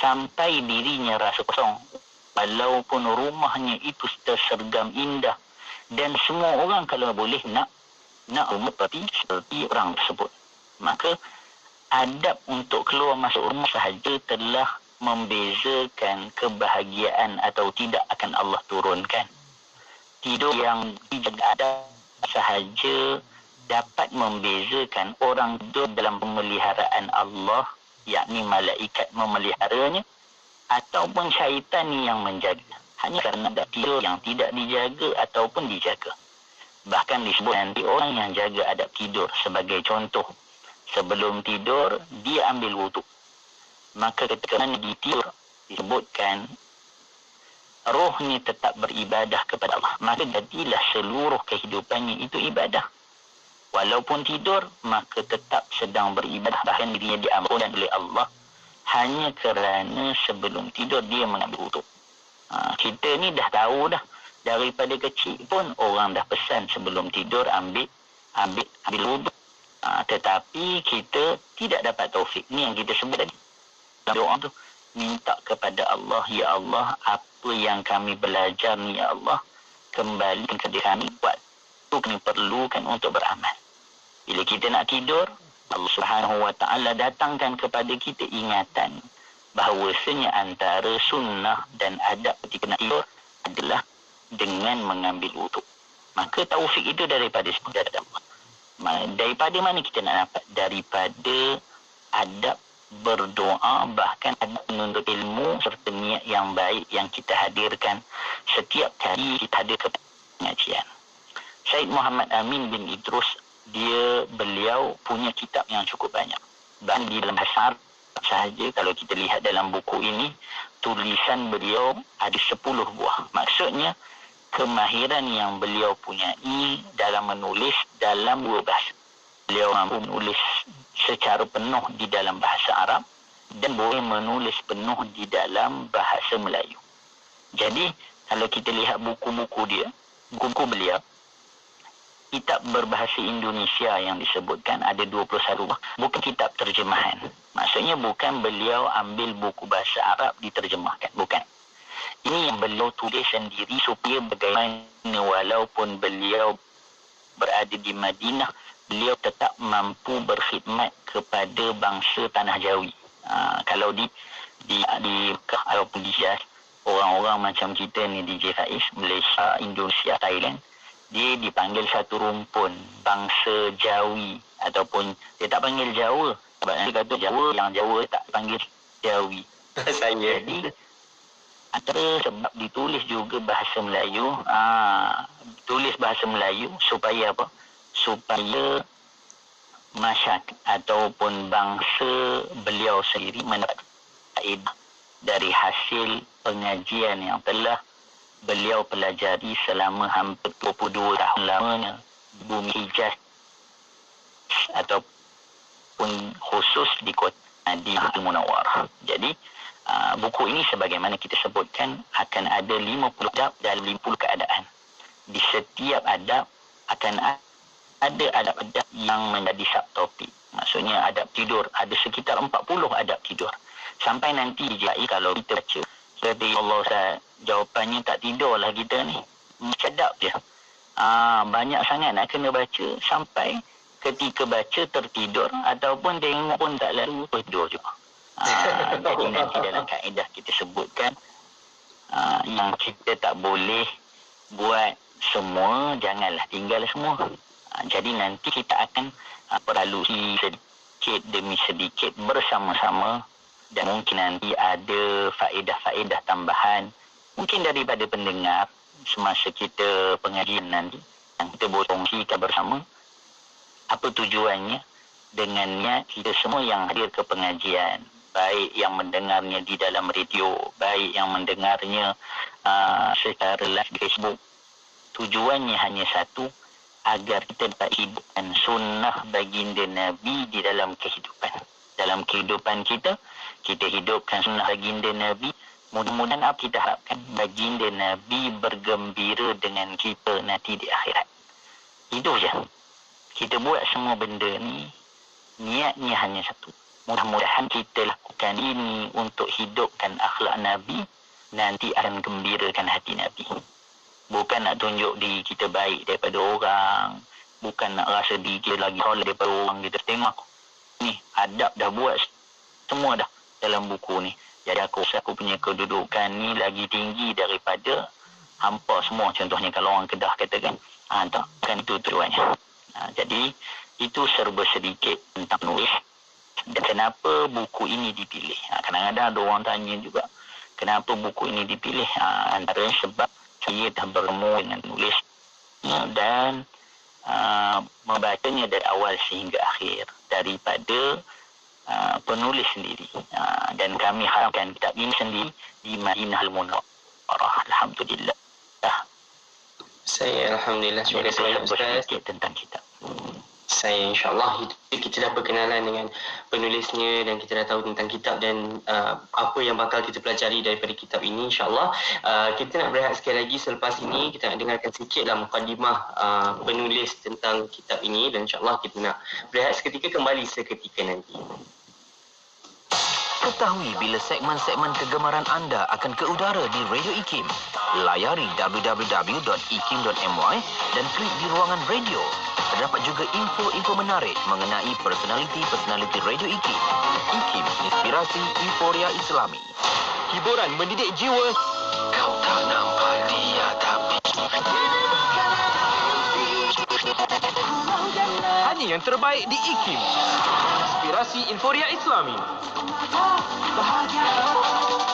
sampai dirinya rasa kosong. Walaupun rumahnya itu tersergam indah dan semua orang kalau boleh nak rumah seperti orang tersebut. Maka adab untuk keluar masuk rumah sahaja telah membezakan kebahagiaan atau tidak akan Allah turunkan. Tidur yang dijaga adab sahaja dapat membezakan orang tidur dalam pemeliharaan Allah, yakni malaikat memeliharanya, ataupun syaitan yang menjaga. Hanya kerana ada tidur yang tidak dijaga ataupun dijaga. Bahkan disebut nanti orang yang jaga adab tidur. Sebagai contoh, sebelum tidur dia ambil wuduk. Maka ketika dia tidur disebutkan rohnya tetap beribadah kepada Allah. Maka jadilah seluruh kehidupannya itu ibadah. Walaupun tidur, maka tetap sedang beribadah. Bahkan dirinya diampunkan oleh Allah hanya kerana sebelum tidur dia mengambil wuduk. Kita ni dah tahu dah. Daripada kecil pun orang dah pesan sebelum tidur ambil wuduk. Tetapi kita tidak dapat taufik. Ni yang kita sebut tadi. Doa tu minta kepada Allah, ya Allah, apa yang kami belajar ni ya Allah, kembali kepada kami buat itu kami perlukan untuk beramal. Bila kita nak tidur, Allah Subhanahu wa taala datangkan kepada kita ingatan bahawasanya antara sunnah dan adab ketika nak tidur adalah dengan mengambil wuduk. Maka taufik itu daripada Allah. Daripada mana kita nak dapat? Daripada adab berdoa, bahkan adab menuntut ilmu serta niat yang baik yang kita hadirkan setiap kali kita hadir ke pengajian. Syed Muhammad Amin bin Idrus, beliau punya kitab yang cukup banyak. Dan di dalam bahasa Arab sahaja, kalau kita lihat dalam buku ini, tulisan beliau ada 10 buah. Maksudnya, kemahiran yang beliau punyai dalam menulis dalam 2 bahasa. Beliau mampu menulis secara penuh di dalam bahasa Arab dan boleh menulis penuh di dalam bahasa Melayu. Jadi, kalau kita lihat buku-buku dia, buku beliau, kitab berbahasa Indonesia yang disebutkan ada 21 buah. Bukan kitab terjemahan. Maksudnya bukan beliau ambil buku bahasa Arab diterjemahkan. Bukan. Ini yang beliau tulis sendiri supaya bagaimana walaupun beliau berada di Madinah, beliau tetap mampu berkhidmat kepada bangsa Tanah Jawi. Kalau di Mekah ataupun di Hijaz, orang-orang macam kita ni di Faiz, Malaysia, Indonesia, Thailand, dia dipanggil satu rumpun bangsa Jawi, ataupun dia tak panggil Jawa. Sebab dia kata Jawa, yang Jawa tak panggil Jawi. Jadi antara sebab ditulis juga bahasa Melayu, tulis bahasa Melayu supaya apa? Supaya masyarakat ataupun bangsa beliau sendiri mendapat faedah dari hasil pengajian yang telah beliau pelajari selama hampir 22 tahun lamanya di bumi Hijaz ataupun khusus di kota Madinah Al-Munawwarah. Jadi buku ini sebagaimana kita sebutkan akan ada 50 adab dalam 50 keadaan. Di setiap adab akan ada adab-adab yang menjadi subtopik. Maksudnya adab tidur. Ada sekitar 40 adab tidur. Sampai nanti dijai kalau kita baca. Jadi Allah Ustaz, jawapannya tak tidurlah kita ni. Sedap je. Banyak sangat nak kena baca sampai ketika baca tertidur ataupun tengok pun tak lalu tidur juga. Jadi nanti dalam kaedah kita sebutkan yang kita tak boleh buat semua, janganlah tinggal semua. Jadi nanti kita akan perlalusi sedikit demi sedikit bersama-sama dan mungkin nanti ada faedah-faedah tambahan mungkin daripada pendengar semasa kita pengajian nanti yang kita boleh kongsikan bersama apa tujuannya dengannya kita semua yang hadir ke pengajian, baik yang mendengarnya di dalam radio, baik yang mendengarnya secara live di Facebook. Tujuannya hanya satu, agar kita dapat hidupkan sunnah baginda Nabi di dalam kehidupan. Dalam kehidupan kita hidupkan sunnah baginda Nabi. Mudah-mudahan apa kita harapkan? Baginda Nabi bergembira dengan kita nanti di akhirat. Itu je. Kita buat semua benda ni, niatnya hanya satu. Mudah-mudahan kita lakukan ini untuk hidupkan akhlak Nabi, nanti akan gembirakan hati Nabi. Bukan nak tunjuk diri kita baik daripada orang. Bukan nak rasa diri kita lagi soleh daripada orang. Kita tengok ni, adab dah buat semua dah dalam buku ni. Jadi aku punya kedudukan ni lagi tinggi daripada hampa semua. Contohnya kalau orang Kedah katakan, tak, kan itu tujuannya. Jadi itu serba sedikit tentang nulis. Dan kenapa buku ini dipilih? Kadang-kadang ada orang tanya juga, kenapa buku ini dipilih? Antaranya sebab saya dah bertemu dengan nulis dan membacanya dari awal sehingga akhir daripada penulis sendiri. Dan kami harapkan kitab ini sendiri di Madinah Al-Munawwarah. Alhamdulillah. Saya Alhamdulillah terima kasih banyak Ustaz tentang kitab. Saya insyaAllah kita dah berkenalan dengan penulisnya dan kita dah tahu tentang kitab dan apa yang bakal kita pelajari daripada kitab ini insyaAllah. Kita nak berehat sekali lagi selepas ini. Kita nak dengarkan sikitlah mukadimah penulis tentang kitab ini dan insyaAllah kita nak berehat seketika, kembali seketika nanti. Ketahui bila segmen-segmen kegemaran anda akan ke udara di Radio IKIM. Layari www.ikim.my dan klik di ruangan radio. Terdapat juga info-info menarik mengenai personaliti-personaliti Radio IKIM. IKIM, inspirasi euforia Islami. Hiburan mendidik jiwa. Kau tak nampak dia tapi Hanya yang terbaik di IKIM. Inspirasi Inspirasi Inforia Islami.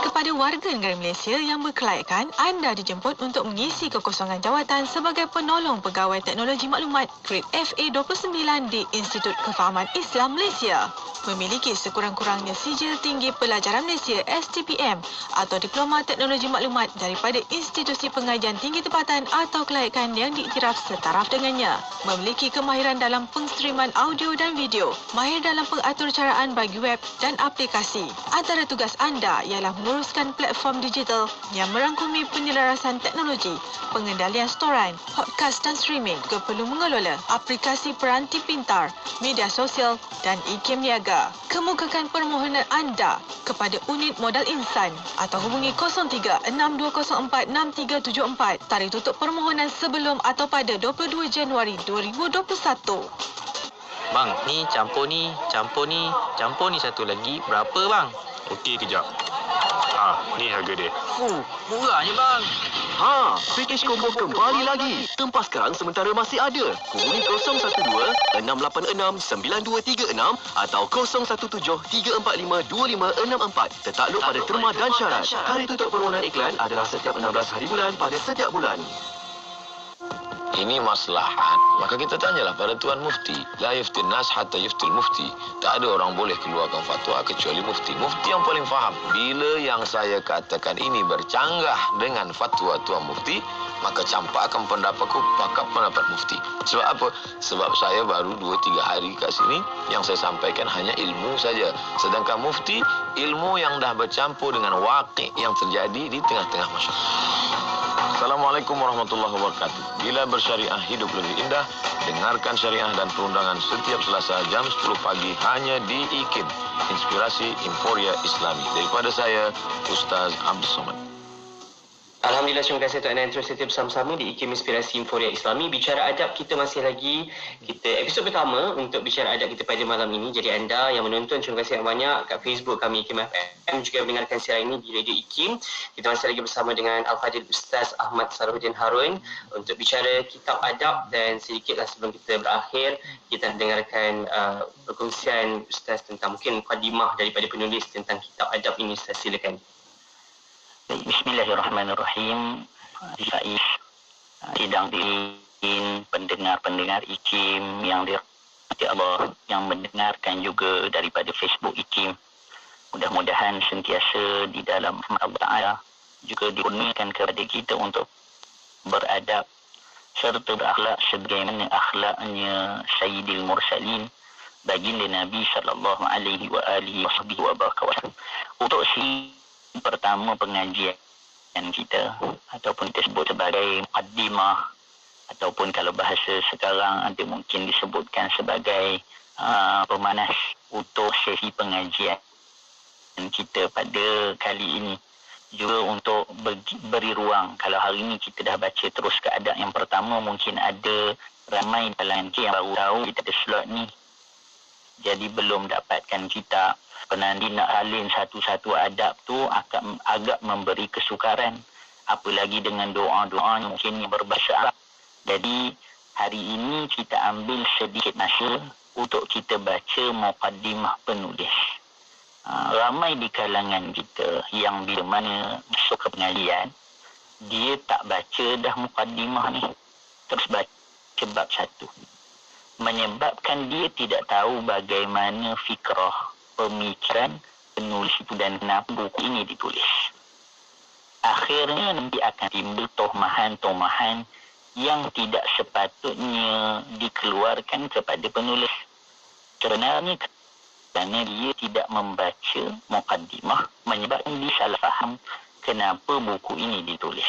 Kepada warga negara Malaysia yang berkelayakan, anda dijemput untuk mengisi kekosongan jawatan sebagai penolong pegawai teknologi maklumat grade FA29 di Institut Kefahaman Islam Malaysia. Memiliki sekurang-kurangnya sijil tinggi pelajaran Malaysia STPM atau Diploma Teknologi Maklumat daripada institusi pengajian tinggi tempatan atau kelayakan yang diiktiraf setaraf dengannya. Memiliki kemahiran dalam pengstriman audio dan video, mahir dalam pengaturcaraan bagi web dan aplikasi. Antara tugas anda ialah menguruskan platform digital yang merangkumi penyelarasan teknologi, pengendalian storan, podcast dan streaming, juga perlu mengelola aplikasi peranti pintar, media sosial dan IKIM Niaga. Kemukakan permohonan anda kepada unit modal insan atau hubungi 0362046374. Tarikh tutup permohonan sebelum atau pada 22 Januari 2021. Bang, ni campur ni satu lagi. Berapa bang? Okey, kejap. Ni harga dia. Murahnya bang. Package combo kembali lagi. Tempah sekarang sementara masih ada. Hubungi 012-686-9236 atau 017-345-2564. Tertakluk pada terma dan syarat. Hari tutup permohonan iklan adalah setiap 16 hari bulan pada setiap bulan. Ini maslahat. Maka kita tanyalah pada Tuan Mufti. La yuftin nas hatta yuftil mufti. Tak ada orang boleh keluarkan fatwa kecuali mufti. Mufti yang paling faham. Bila yang saya katakan ini bercanggah dengan fatwa Tuan Mufti, maka campakkan pendapatku pakat pendapat mufti. Sebab apa? Sebab saya baru 2-3 hari kat sini, yang saya sampaikan hanya ilmu saja. Sedangkan mufti, ilmu yang dah bercampur dengan waqi' yang terjadi di tengah-tengah masyarakat. Assalamualaikum warahmatullahi wabarakatuh. Bila bersyariah hidup lebih indah, dengarkan syariah dan perundangan setiap Selasa jam 10 pagi hanya di IKIM, Inspirasi Inforia Islami. Daripada saya, Ustaz Abdul Somad. Alhamdulillah, terima kasih Tuan dan terus setia bersama-sama di IKIM Inspirasi Inforia Islami. Bicara adab, kita masih lagi episod pertama untuk bicara adab kita pada malam ini. Jadi anda yang menonton, terima kasih yang banyak kat Facebook kami IKIM FM, juga mendengarkan siaran ini di Radio IKIM. Kita masih lagi bersama dengan Al-Fadhil Ustaz Ahmad Salahuddin Harun untuk bicara kitab adab, dan sedikitlah sebelum kita berakhir, kita dengarkan perkongsian Ustaz tentang mungkin mukadimah daripada penulis tentang kitab adab ini. Ustaz, silakan. Bismillahirrahmanirrahim. Faiz, sidang diin, pendengar-pendengar IKIM yang dirahmati Allah, yang mendengarkan juga daripada Facebook IKIM. Mudah-mudahan sentiasa di dalam rahmat Allah Ta'ala juga dikurniakan kepada kita untuk beradab serta berakhlak sebagaimana akhlaknya Sayyidil Mursalin, baginda Nabi sallallahu alaihi wa alihi wasallam. Untuk pertama pengajian kita, ataupun kita sebut sebagai muqaddimah, ataupun kalau bahasa sekarang ada mungkin disebutkan sebagai pemanas untuk sesi pengajian kita pada kali ini, juga untuk beri ruang. Kalau hari ini kita dah baca terus ke adab yang pertama, mungkin ada ramai dalam yang baru tahu kita ada slot ni, jadi belum dapatkan kitab. Penandi nak salin satu-satu adab tu agak memberi kesukaran, apalagi dengan doa-doa mungkin yang berbahasa Arab. Jadi hari ini kita ambil sedikit masa untuk kita baca muqaddimah penulis. Ramai di kalangan kita yang bila mana masuk ke pengajian, dia tak baca dah muqaddimah ni, terus baca bab satu, menyebabkan dia tidak tahu bagaimana fikrah, pemikiran penulis itu dan kenapa buku ini ditulis. Akhirnya nanti akan timbul tomahan-tomahan yang tidak sepatutnya dikeluarkan kepada penulis. Sebenarnya kerana dia tidak membaca muqaddimah, menyebabkan dia salah faham kenapa buku ini ditulis.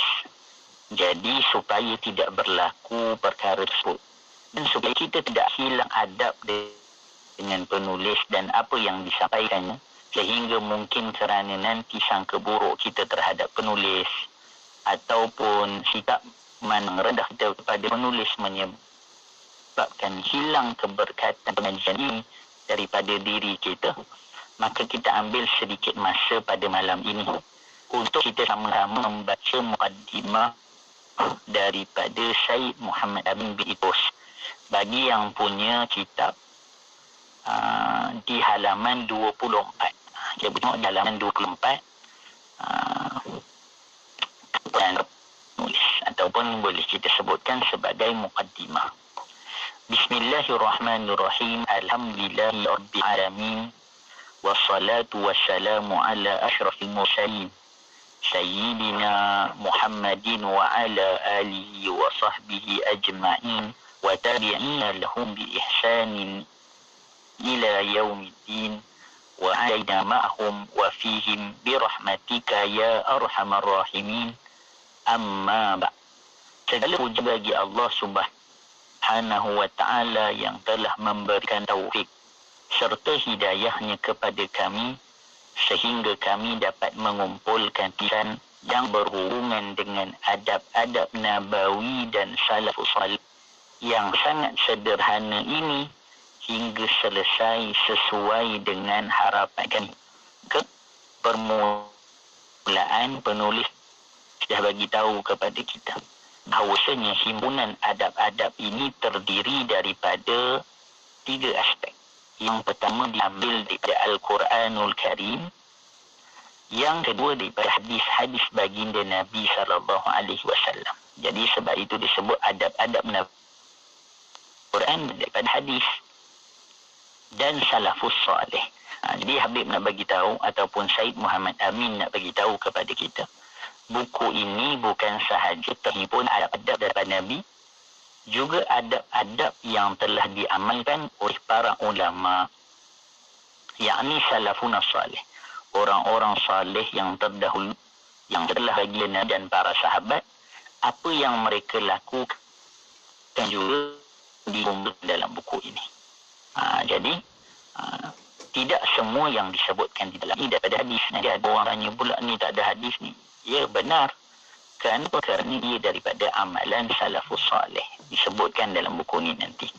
Jadi supaya tidak berlaku perkara tersebut, dan supaya kita tidak hilang adab dengan penulis dan apa yang disampaikannya, sehingga mungkin kerana nanti sangka buruk kita terhadap penulis ataupun sikap memandang rendah kita kepada penulis menyebabkan hilang keberkatan pengajian ini daripada diri kita, maka kita ambil sedikit masa pada malam ini untuk kita sama-sama membaca muqaddimah daripada Syed Muhammad Amin bin Idris. Bagi yang punya kitab di halaman 24. Kita tengok di halaman 24. Dan tulis ataupun boleh kita sebutkan sebagai muqaddimah. Bismillahirrahmanirrahim. Alhamdulillahirabbil alamin. Wassalatu wassalamu ala asyrafil mursalin. Sayyidina Muhammadin wa ala alihi wa sahbihi ajma'in wa tabi'ina lahum bi ihsanin ila yaumiddin wa alayna ma'hum wa fihim bi rahmatika ya arhamar rahimin. Amma ba'. Segala puji bagi Allah Subhanahu wa ta'ala yang telah memberikan taufik serta hidayahnya kepada kami sehingga kami dapat mengumpulkan pikiran yang berhubungan dengan adab-adab nabawi dan salafus salih yang sangat sederhana ini hingga selesai sesuai dengan harapan kami. Permulaan penulis sudah bagi tahu kepada kita bahawasanya himpunan adab-adab ini terdiri daripada 3 aspek. Yang pertama diambil daripada Al-Quranul Karim. Yang kedua daripada hadis-hadis baginda Nabi SAW. Jadi sebab itu disebut adab-adab Nabi Quran daripada hadis dan salafus salih. Jadi Habib nak bagi tahu ataupun Syed Muhammad Amin nak bagi tahu kepada kita, buku ini bukan sahaja terhimpun adab-adab daripada Nabi, juga adab-adab yang telah diamalkan oleh para ulama, yakni salafun salih, orang-orang salih yang terdahulu yang telah baginda dan para sahabat, apa yang mereka lakukan juga dikumpulkan dalam buku ini. Jadi tidak semua yang disebutkan di dalam ini daripada hadis. Nanti ada orang tanya pula ni tak ada hadis ni. Ya benar. Kerana ia daripada amalan salafus salih. Disebutkan dalam buku ini nanti.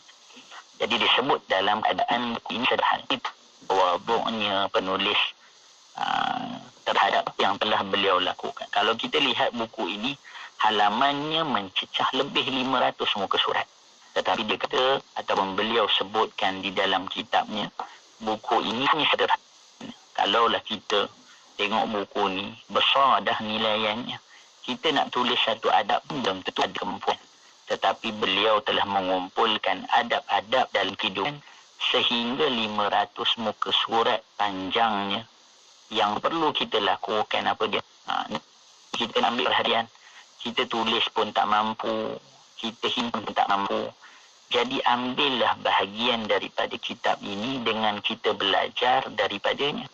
Jadi disebut dalam keadaan buku ini sederhana. Waduknya penulis terhadap yang telah beliau lakukan. Kalau kita lihat buku ini, halamannya mencecah lebih 500 muka surat. Tetapi dia kata, ataupun beliau sebutkan di dalam kitabnya, buku ini sederhana. Kalaulah kita tengok buku ni, besar dah nilaiannya. Kita nak tulis satu adab pun belum tentu ada kemampuan. Tetapi beliau telah mengumpulkan adab-adab dalam kehidupan sehingga 500 muka surat panjangnya. Yang perlu kita lakukan apa dia? Kita nak ambil perhatian. Kita tulis pun tak mampu. Kita himpun pun tak mampu. Jadi ambillah bahagian daripada kitab ini dengan kita belajar daripadanya.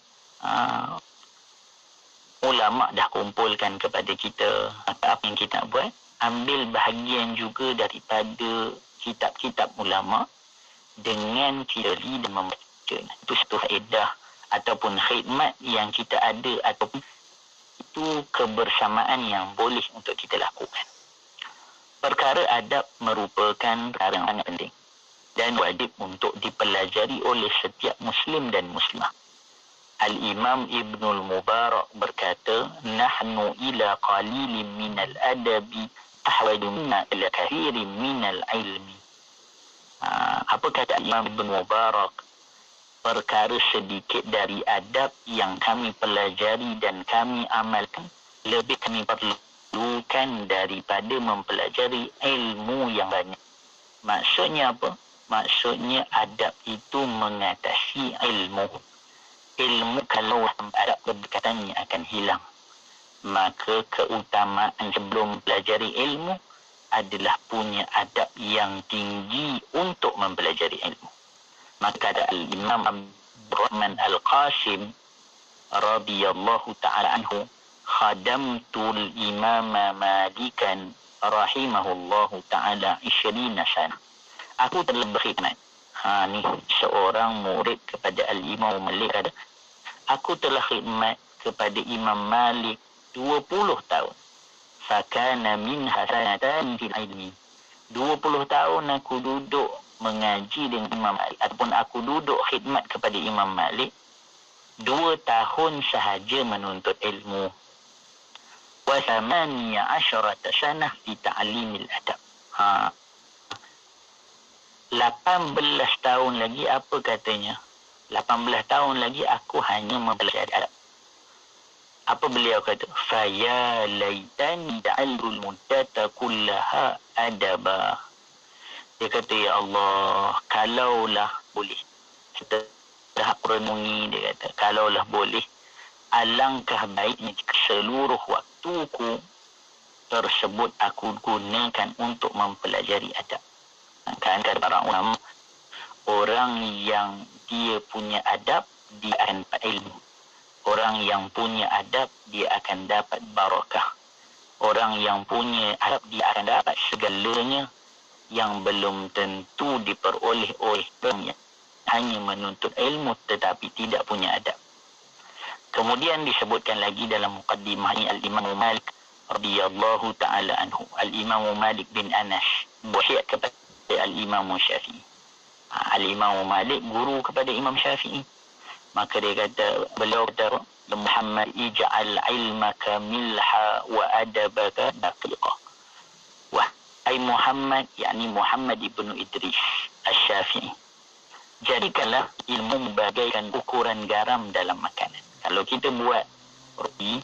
Ulama dah kumpulkan kepada kita apa yang kita nak buat. Ambil bahagian juga daripada kitab-kitab ulama dengan kita lihat dan membaca. Itu satu faedah ataupun khidmat yang kita ada, ataupun itu kebersamaan yang boleh untuk kita lakukan. Perkara adab merupakan perkara yang sangat penting dan wajib untuk dipelajari oleh setiap Muslim dan Muslimah. Al-Imam Ibnul Mubarak berkata, "Nahnu ila qalilin minal adabi ahwaduna ila kathirin minal ilmi." Apa kata Imam Ibn Mubarak? Perkara sedikit dari adab yang kami pelajari dan kami amalkan, lebih kami perlukan daripada mempelajari ilmu yang banyak. Maksudnya apa? Maksudnya adab itu mengatasi ilmu. Ilmu kalau adab berdekatannya akan hilang. Maka keutamaan sebelum pelajari ilmu adalah punya adab yang tinggi untuk mempelajari ilmu. Maka ada Imam Abdurrahman Al-Qasim radhiyallahu ta'ala anhu, khadamtul imama Malikan rahimahullahu ta'ala 20 sana. Aku telah berkhidmat. Ni seorang murid kepada Al-Imam Malik kata, aku telah khidmat kepada Imam Malik 20 tahun. Fakana min hasanatan fil ilmi. 20 tahun aku duduk mengaji dengan Imam Malik ataupun aku duduk khidmat kepada Imam Malik. 2 tahun sahaja menuntut ilmu. Wa 18 sanah fi ta'limil adab. 18 tahun lagi apa katanya? 18 tahun lagi aku hanya mempelajari adab. Apa beliau kata? Faya laitani da'alul muddata kullaha adaba. Dia kata, ya Allah, kalaulah boleh. Setelah aku renungi, dia kata, kalaulah boleh, alangkah baiknya jika seluruh waktuku tersebut aku gunakan untuk mempelajari adab. Kan kata para ulama, orang yang dia punya adab, dia akan dapat ilmu. Orang yang punya adab, dia akan dapat barakah. Orang yang punya adab, dia akan dapat segalanya yang belum tentu diperoleh oleh orang yang hanya menuntut ilmu tetapi tidak punya adab. Kemudian disebutkan lagi dalam muqaddimah Al-Imam Malik radhiyallahu ta'ala anhu. Al-Imam Malik bin Anas berwasiat kepada Al-Imam Syafi'i. Al-Imam Malik guru kepada Imam Syafi'i. Maka dia kata, beliau kata, Muhammad ij'al ilmaka milha wa adabaka daqiqa. Wahai Muhammad, yakni Muhammad ibnu Idris Asy-Syafi'i, jadikanlah ilmu bagaikan ukuran garam dalam makanan. Kalau kita buat roti,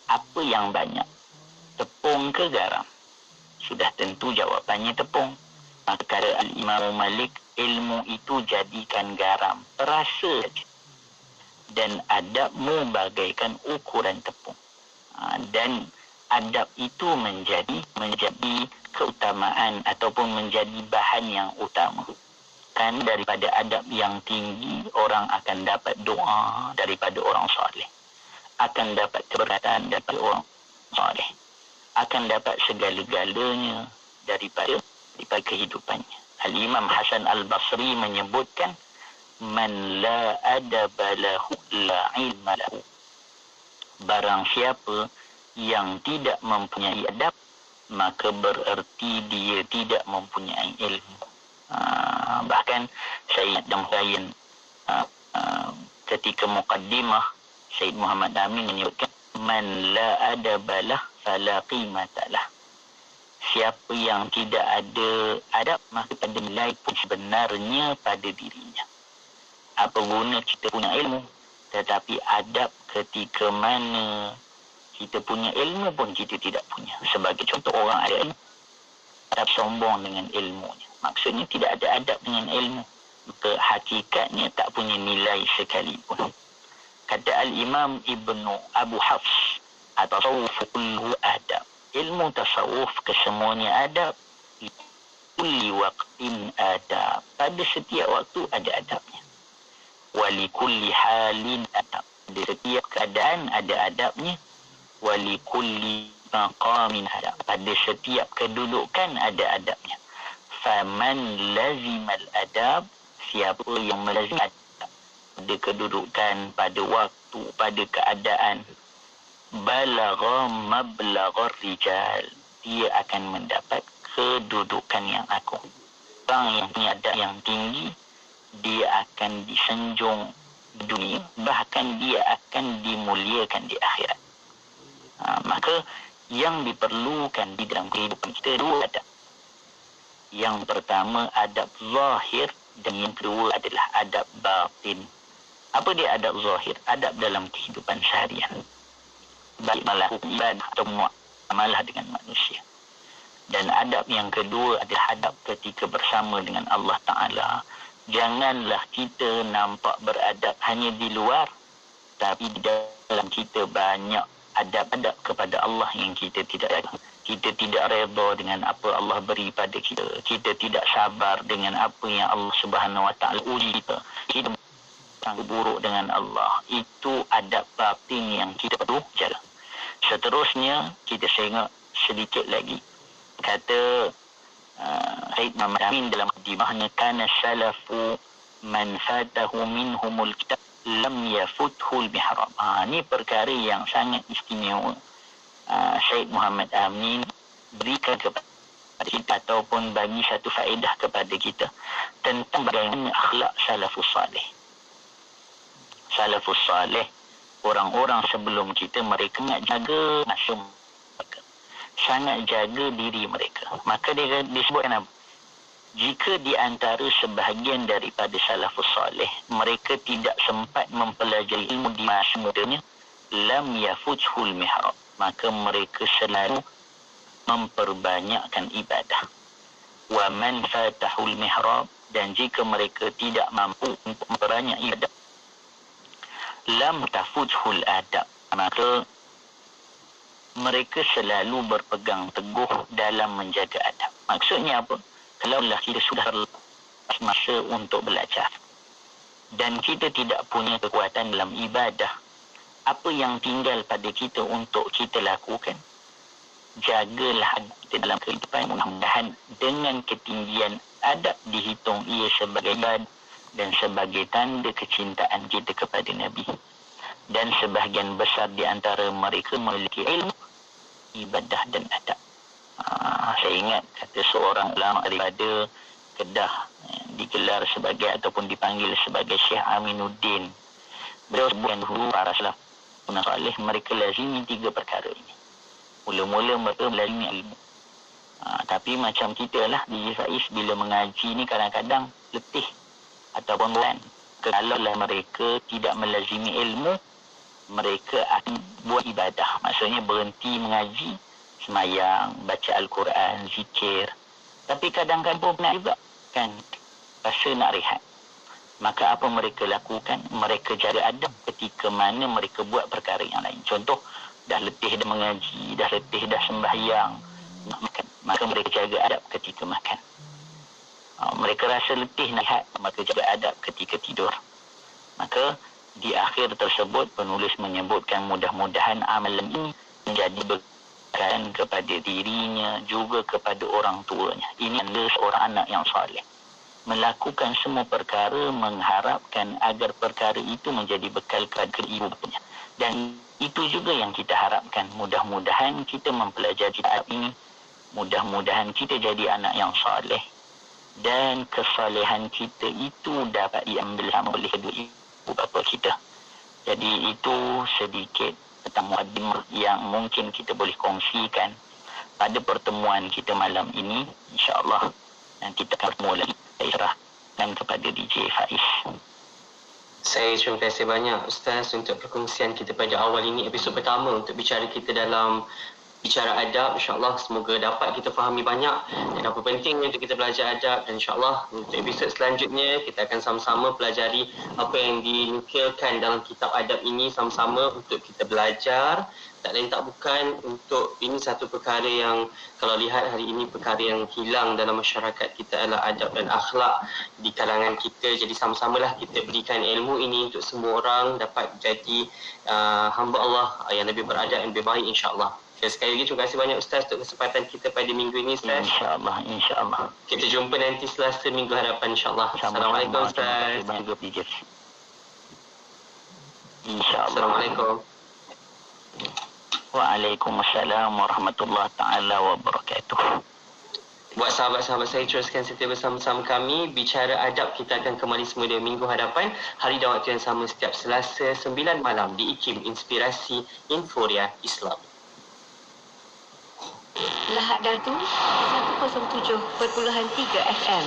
apa yang banyak? Tepung ke garam? Sudah tentu jawapannya tepung. Maka kata Al-Imam Malik, ilmu itu jadikan garam, terasa saja. Dan adabmu bagaikan ukuran tepung. Dan adab itu menjadi keutamaan ataupun menjadi bahan yang utama. Kan daripada adab yang tinggi, orang akan dapat doa daripada orang soleh. Akan dapat keberkatan daripada orang soleh. Akan dapat segala-galanya daripada kehidupannya. Al-Imam Hasan Al-Basri menyebutkan, man la adaba lahu la ilma lahu. Barang siapa yang tidak mempunyai adab, maka bererti dia tidak mempunyai ilmu. Bahkan Syed Damrayan ketika muqaddimah, Syed Muhammad Amin menyebutkan, man la adaba lah fala qimata lah. Siapa yang tidak ada adab, maka pada nilai pun sebenarnya pada dirinya. Apa guna kita punya ilmu, tetapi adab ketika mana kita punya ilmu pun kita tidak punya. Sebagai contoh, orang ada ilmu, adab sombong dengan ilmunya. Maksudnya tidak ada adab dengan ilmu. Maka hakikatnya tak punya nilai sekalipun. Kata Al-Imam Ibnu Abu Hafs, at-tasawwuf kullu adab. Ilmu tasawuf kesemuanya adab. Kulli waqtin adab. Pada setiap waktu ada adabnya. Wali kulli halin adab. Pada setiap keadaan ada adabnya. Wali kulli maqamin adab. Pada setiap kedudukan ada adabnya. Faman lazimal adab. Siapa yang melazim adab pada kedudukan, pada waktu, pada keadaan, balagha mablagha rijal, dia akan mendapat kedudukan yang agung. Orang yang punya adab yang tinggi, dia akan disanjung di dunia, bahkan dia akan dimuliakan di akhirat. Maka yang diperlukan di dalam kehidupan kita dua adab. Yang pertama adab zahir, dan yang kedua adalah adab batin. Apa dia adab zahir? Adab dalam kehidupan seharian, baik melakukan ibadah atau muamalah dengan manusia. Dan adab yang kedua adalah adab ketika bersama dengan Allah Ta'ala. Janganlah kita nampak beradab hanya di luar, tapi di dalam kita banyak adab-adab kepada Allah yang kita tidak ada. Kita tidak redha dengan apa Allah beri pada kita. Kita tidak sabar dengan apa yang Allah Subhanahu Wa Ta'ala uji kita. Kita buruk dengan Allah. Itu adab batin yang kita perlu jaga. Seterusnya, kita tengok sedikit lagi. Kata Syed Muhammad Amin dalam mukadimahnya, kana salafu man fatahu minhumul kitab lam yafuthul bihram. Ini perkara yang sangat istimewa. Syed Muhammad Amin berikan kepada kita ataupun bagi satu faedah kepada kita tentang bagaimana akhlak salafus salih. Salafus salih, orang-orang sebelum kita, mereka sangat jaga nafsu mereka, sangat jaga diri mereka. Maka dia disebutkan apa? jika di antara sebahagian daripada salafus salih mereka tidak sempat mempelajari ilmu di masa mudanya, lam yafuthul mihrab, maka mereka selalu memperbanyakkan ibadah. Wa man fatahul mihrab, dan jika mereka tidak mampu untuk memperbanyak ibadah, lam tafuthul adab, maka mereka selalu berpegang teguh dalam menjaga adab. Maksudnya apa? Kalaulah kita sudah terlepas masa untuk belajar dan kita tidak punya kekuatan dalam ibadah, apa yang tinggal pada kita untuk kita lakukan? Jagalah adab kita dalam kehidupan. Mudah-mudahan dengan ketinggian adab dihitung ia sebagai ibadah dan sebagai tanda kecintaan kita kepada Nabi. Dan sebahagian besar di antara mereka memiliki ilmu, ibadah dan adab. Saya ingat kata seorang ulama daripada Kedah, digelar sebagai ataupun dipanggil sebagai Syekh Aminuddin. Beliau sebutkan dulu para salaf salih mereka lazimi 3 perkara ini. Mula-mula mereka lazimi ilmu. Tapi macam kita lah DJ Faiz, bila mengaji ni kadang-kadang letih ataupun bosan. Kalaulah mereka tidak melazimi ilmu, mereka akan buat ibadah. Maksudnya berhenti mengaji, semayang, baca Al-Quran, zikir. Tapi kadang-kadang pun nak juga kan, rasa nak rehat. Maka apa mereka lakukan? Mereka jaga adab ketika mana mereka buat perkara yang lain. Contoh, dah letih dah mengaji, dah letih dah sembahyang, nak makan, maka mereka jaga adab ketika makan. Mereka rasa letih nak rehat, maka jaga adab ketika tidur. Maka di akhir tersebut penulis menyebutkan mudah-mudahan amalan ini menjadi berkaitan kepada dirinya juga kepada orang tuanya. Ini adalah seorang anak yang saleh. Melakukan semua perkara mengharapkan agar perkara itu menjadi bekal kepada ibunya. Dan itu juga yang kita harapkan. Mudah-mudahan kita mempelajari adab ini. Mudah-mudahan kita jadi anak yang saleh. Dan kesalehan kita itu dapat diambil sama oleh kedua ibu bapa kita. Jadi itu sedikit tentang mukadimah yang mungkin kita boleh kongsikan pada pertemuan kita malam ini. InsyaAllah nanti kita akan bertemu lagi. Saya serahkan kepada DJ Faiz. Saya terima kasih banyak Ustaz untuk perkongsian kita pada awal ini, episod pertama untuk bicara kita dalam bicara adab. InsyaAllah semoga dapat kita fahami banyak dan apa pentingnya untuk kita belajar adab. Dan insyaAllah untuk episod selanjutnya kita akan sama-sama pelajari apa yang dinukilkan dalam kitab adab ini sama-sama untuk kita belajar. Tak lain tak bukan untuk ini satu perkara yang kalau lihat hari ini perkara yang hilang dalam masyarakat kita adalah adab dan akhlak di kalangan kita. Jadi sama-samalah kita berikan ilmu ini untuk semua orang dapat jadi hamba Allah yang lebih beradab dan lebih baik insyaAllah. Sekali lagi terima kasih banyak Ustaz untuk kesempatan kita pada minggu ini Ustaz. InsyaAllah, insyaAllah. Kita jumpa nanti Selasa minggu hadapan insyaAllah. Assalamualaikum Ustaz. InsyaAllah. Assalamualaikum. Waalaikumsalam warahmatullahi taala wabarakatuh. Buat sahabat-sahabat saya teruskan setia bersama-sama kami. Bicara adab kita akan kembali semula minggu hadapan. Hari dan waktu yang sama setiap Selasa 9 malam di IKIM Inspirasi Inforia Islam. Lahad Datu 107.3 FM.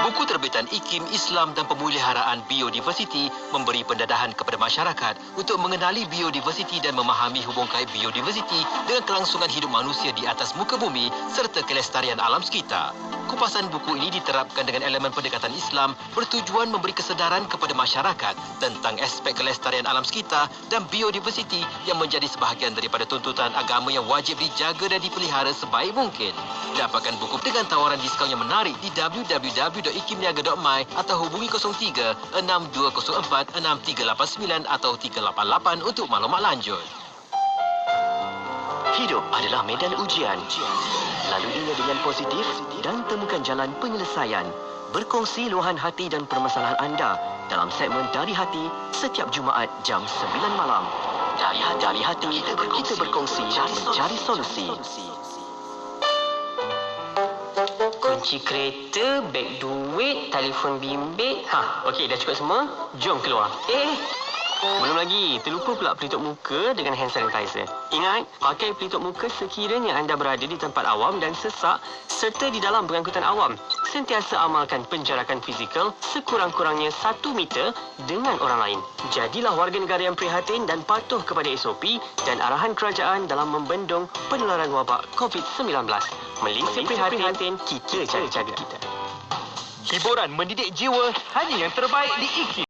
Buku terbitan IKIM Islam dan Pemeliharaan Biodiversiti memberi pendadahan kepada masyarakat untuk mengenali biodiversiti dan memahami hubung kait biodiversiti dengan kelangsungan hidup manusia di atas muka bumi serta kelestarian alam sekitar. Kupasan buku ini diterapkan dengan elemen pendekatan Islam bertujuan memberi kesedaran kepada masyarakat tentang aspek kelestarian alam sekitar dan biodiversiti yang menjadi sebahagian daripada tuntutan agama yang wajib dijaga dan dipelihara sebaik mungkin. Dapatkan buku dengan tawaran diskaun yang menarik di www.ikimniaga.my atau hubungi 03-6204-6389 atau 388 untuk maklumat lanjut. Hidup adalah medan ujian. Laluinya dengan positif dan temukan jalan penyelesaian. Berkongsi luahan hati dan permasalahan anda dalam segmen Dari Hati setiap Jumaat jam 9 malam. Dari hati kita berkongsi mencari solusi. Kunci kereta, beg duit, telefon bimbit. Okey, dah cukup semua? Jom keluar. Belum lagi, terlupa pula pelitup muka dengan hand sanitizer. Ingat, pakai pelitup muka sekiranya anda berada di tempat awam dan sesak serta di dalam pengangkutan awam. Sentiasa amalkan penjarakan fizikal sekurang-kurangnya 1 meter dengan orang lain. Jadilah warga negara yang prihatin dan patuh kepada SOP dan arahan kerajaan dalam membendung penularan wabak COVID-19. Malaysia prihatin, kita jaga-jaga kita. Hiburan mendidik jiwa hanya yang terbaik di IKIM.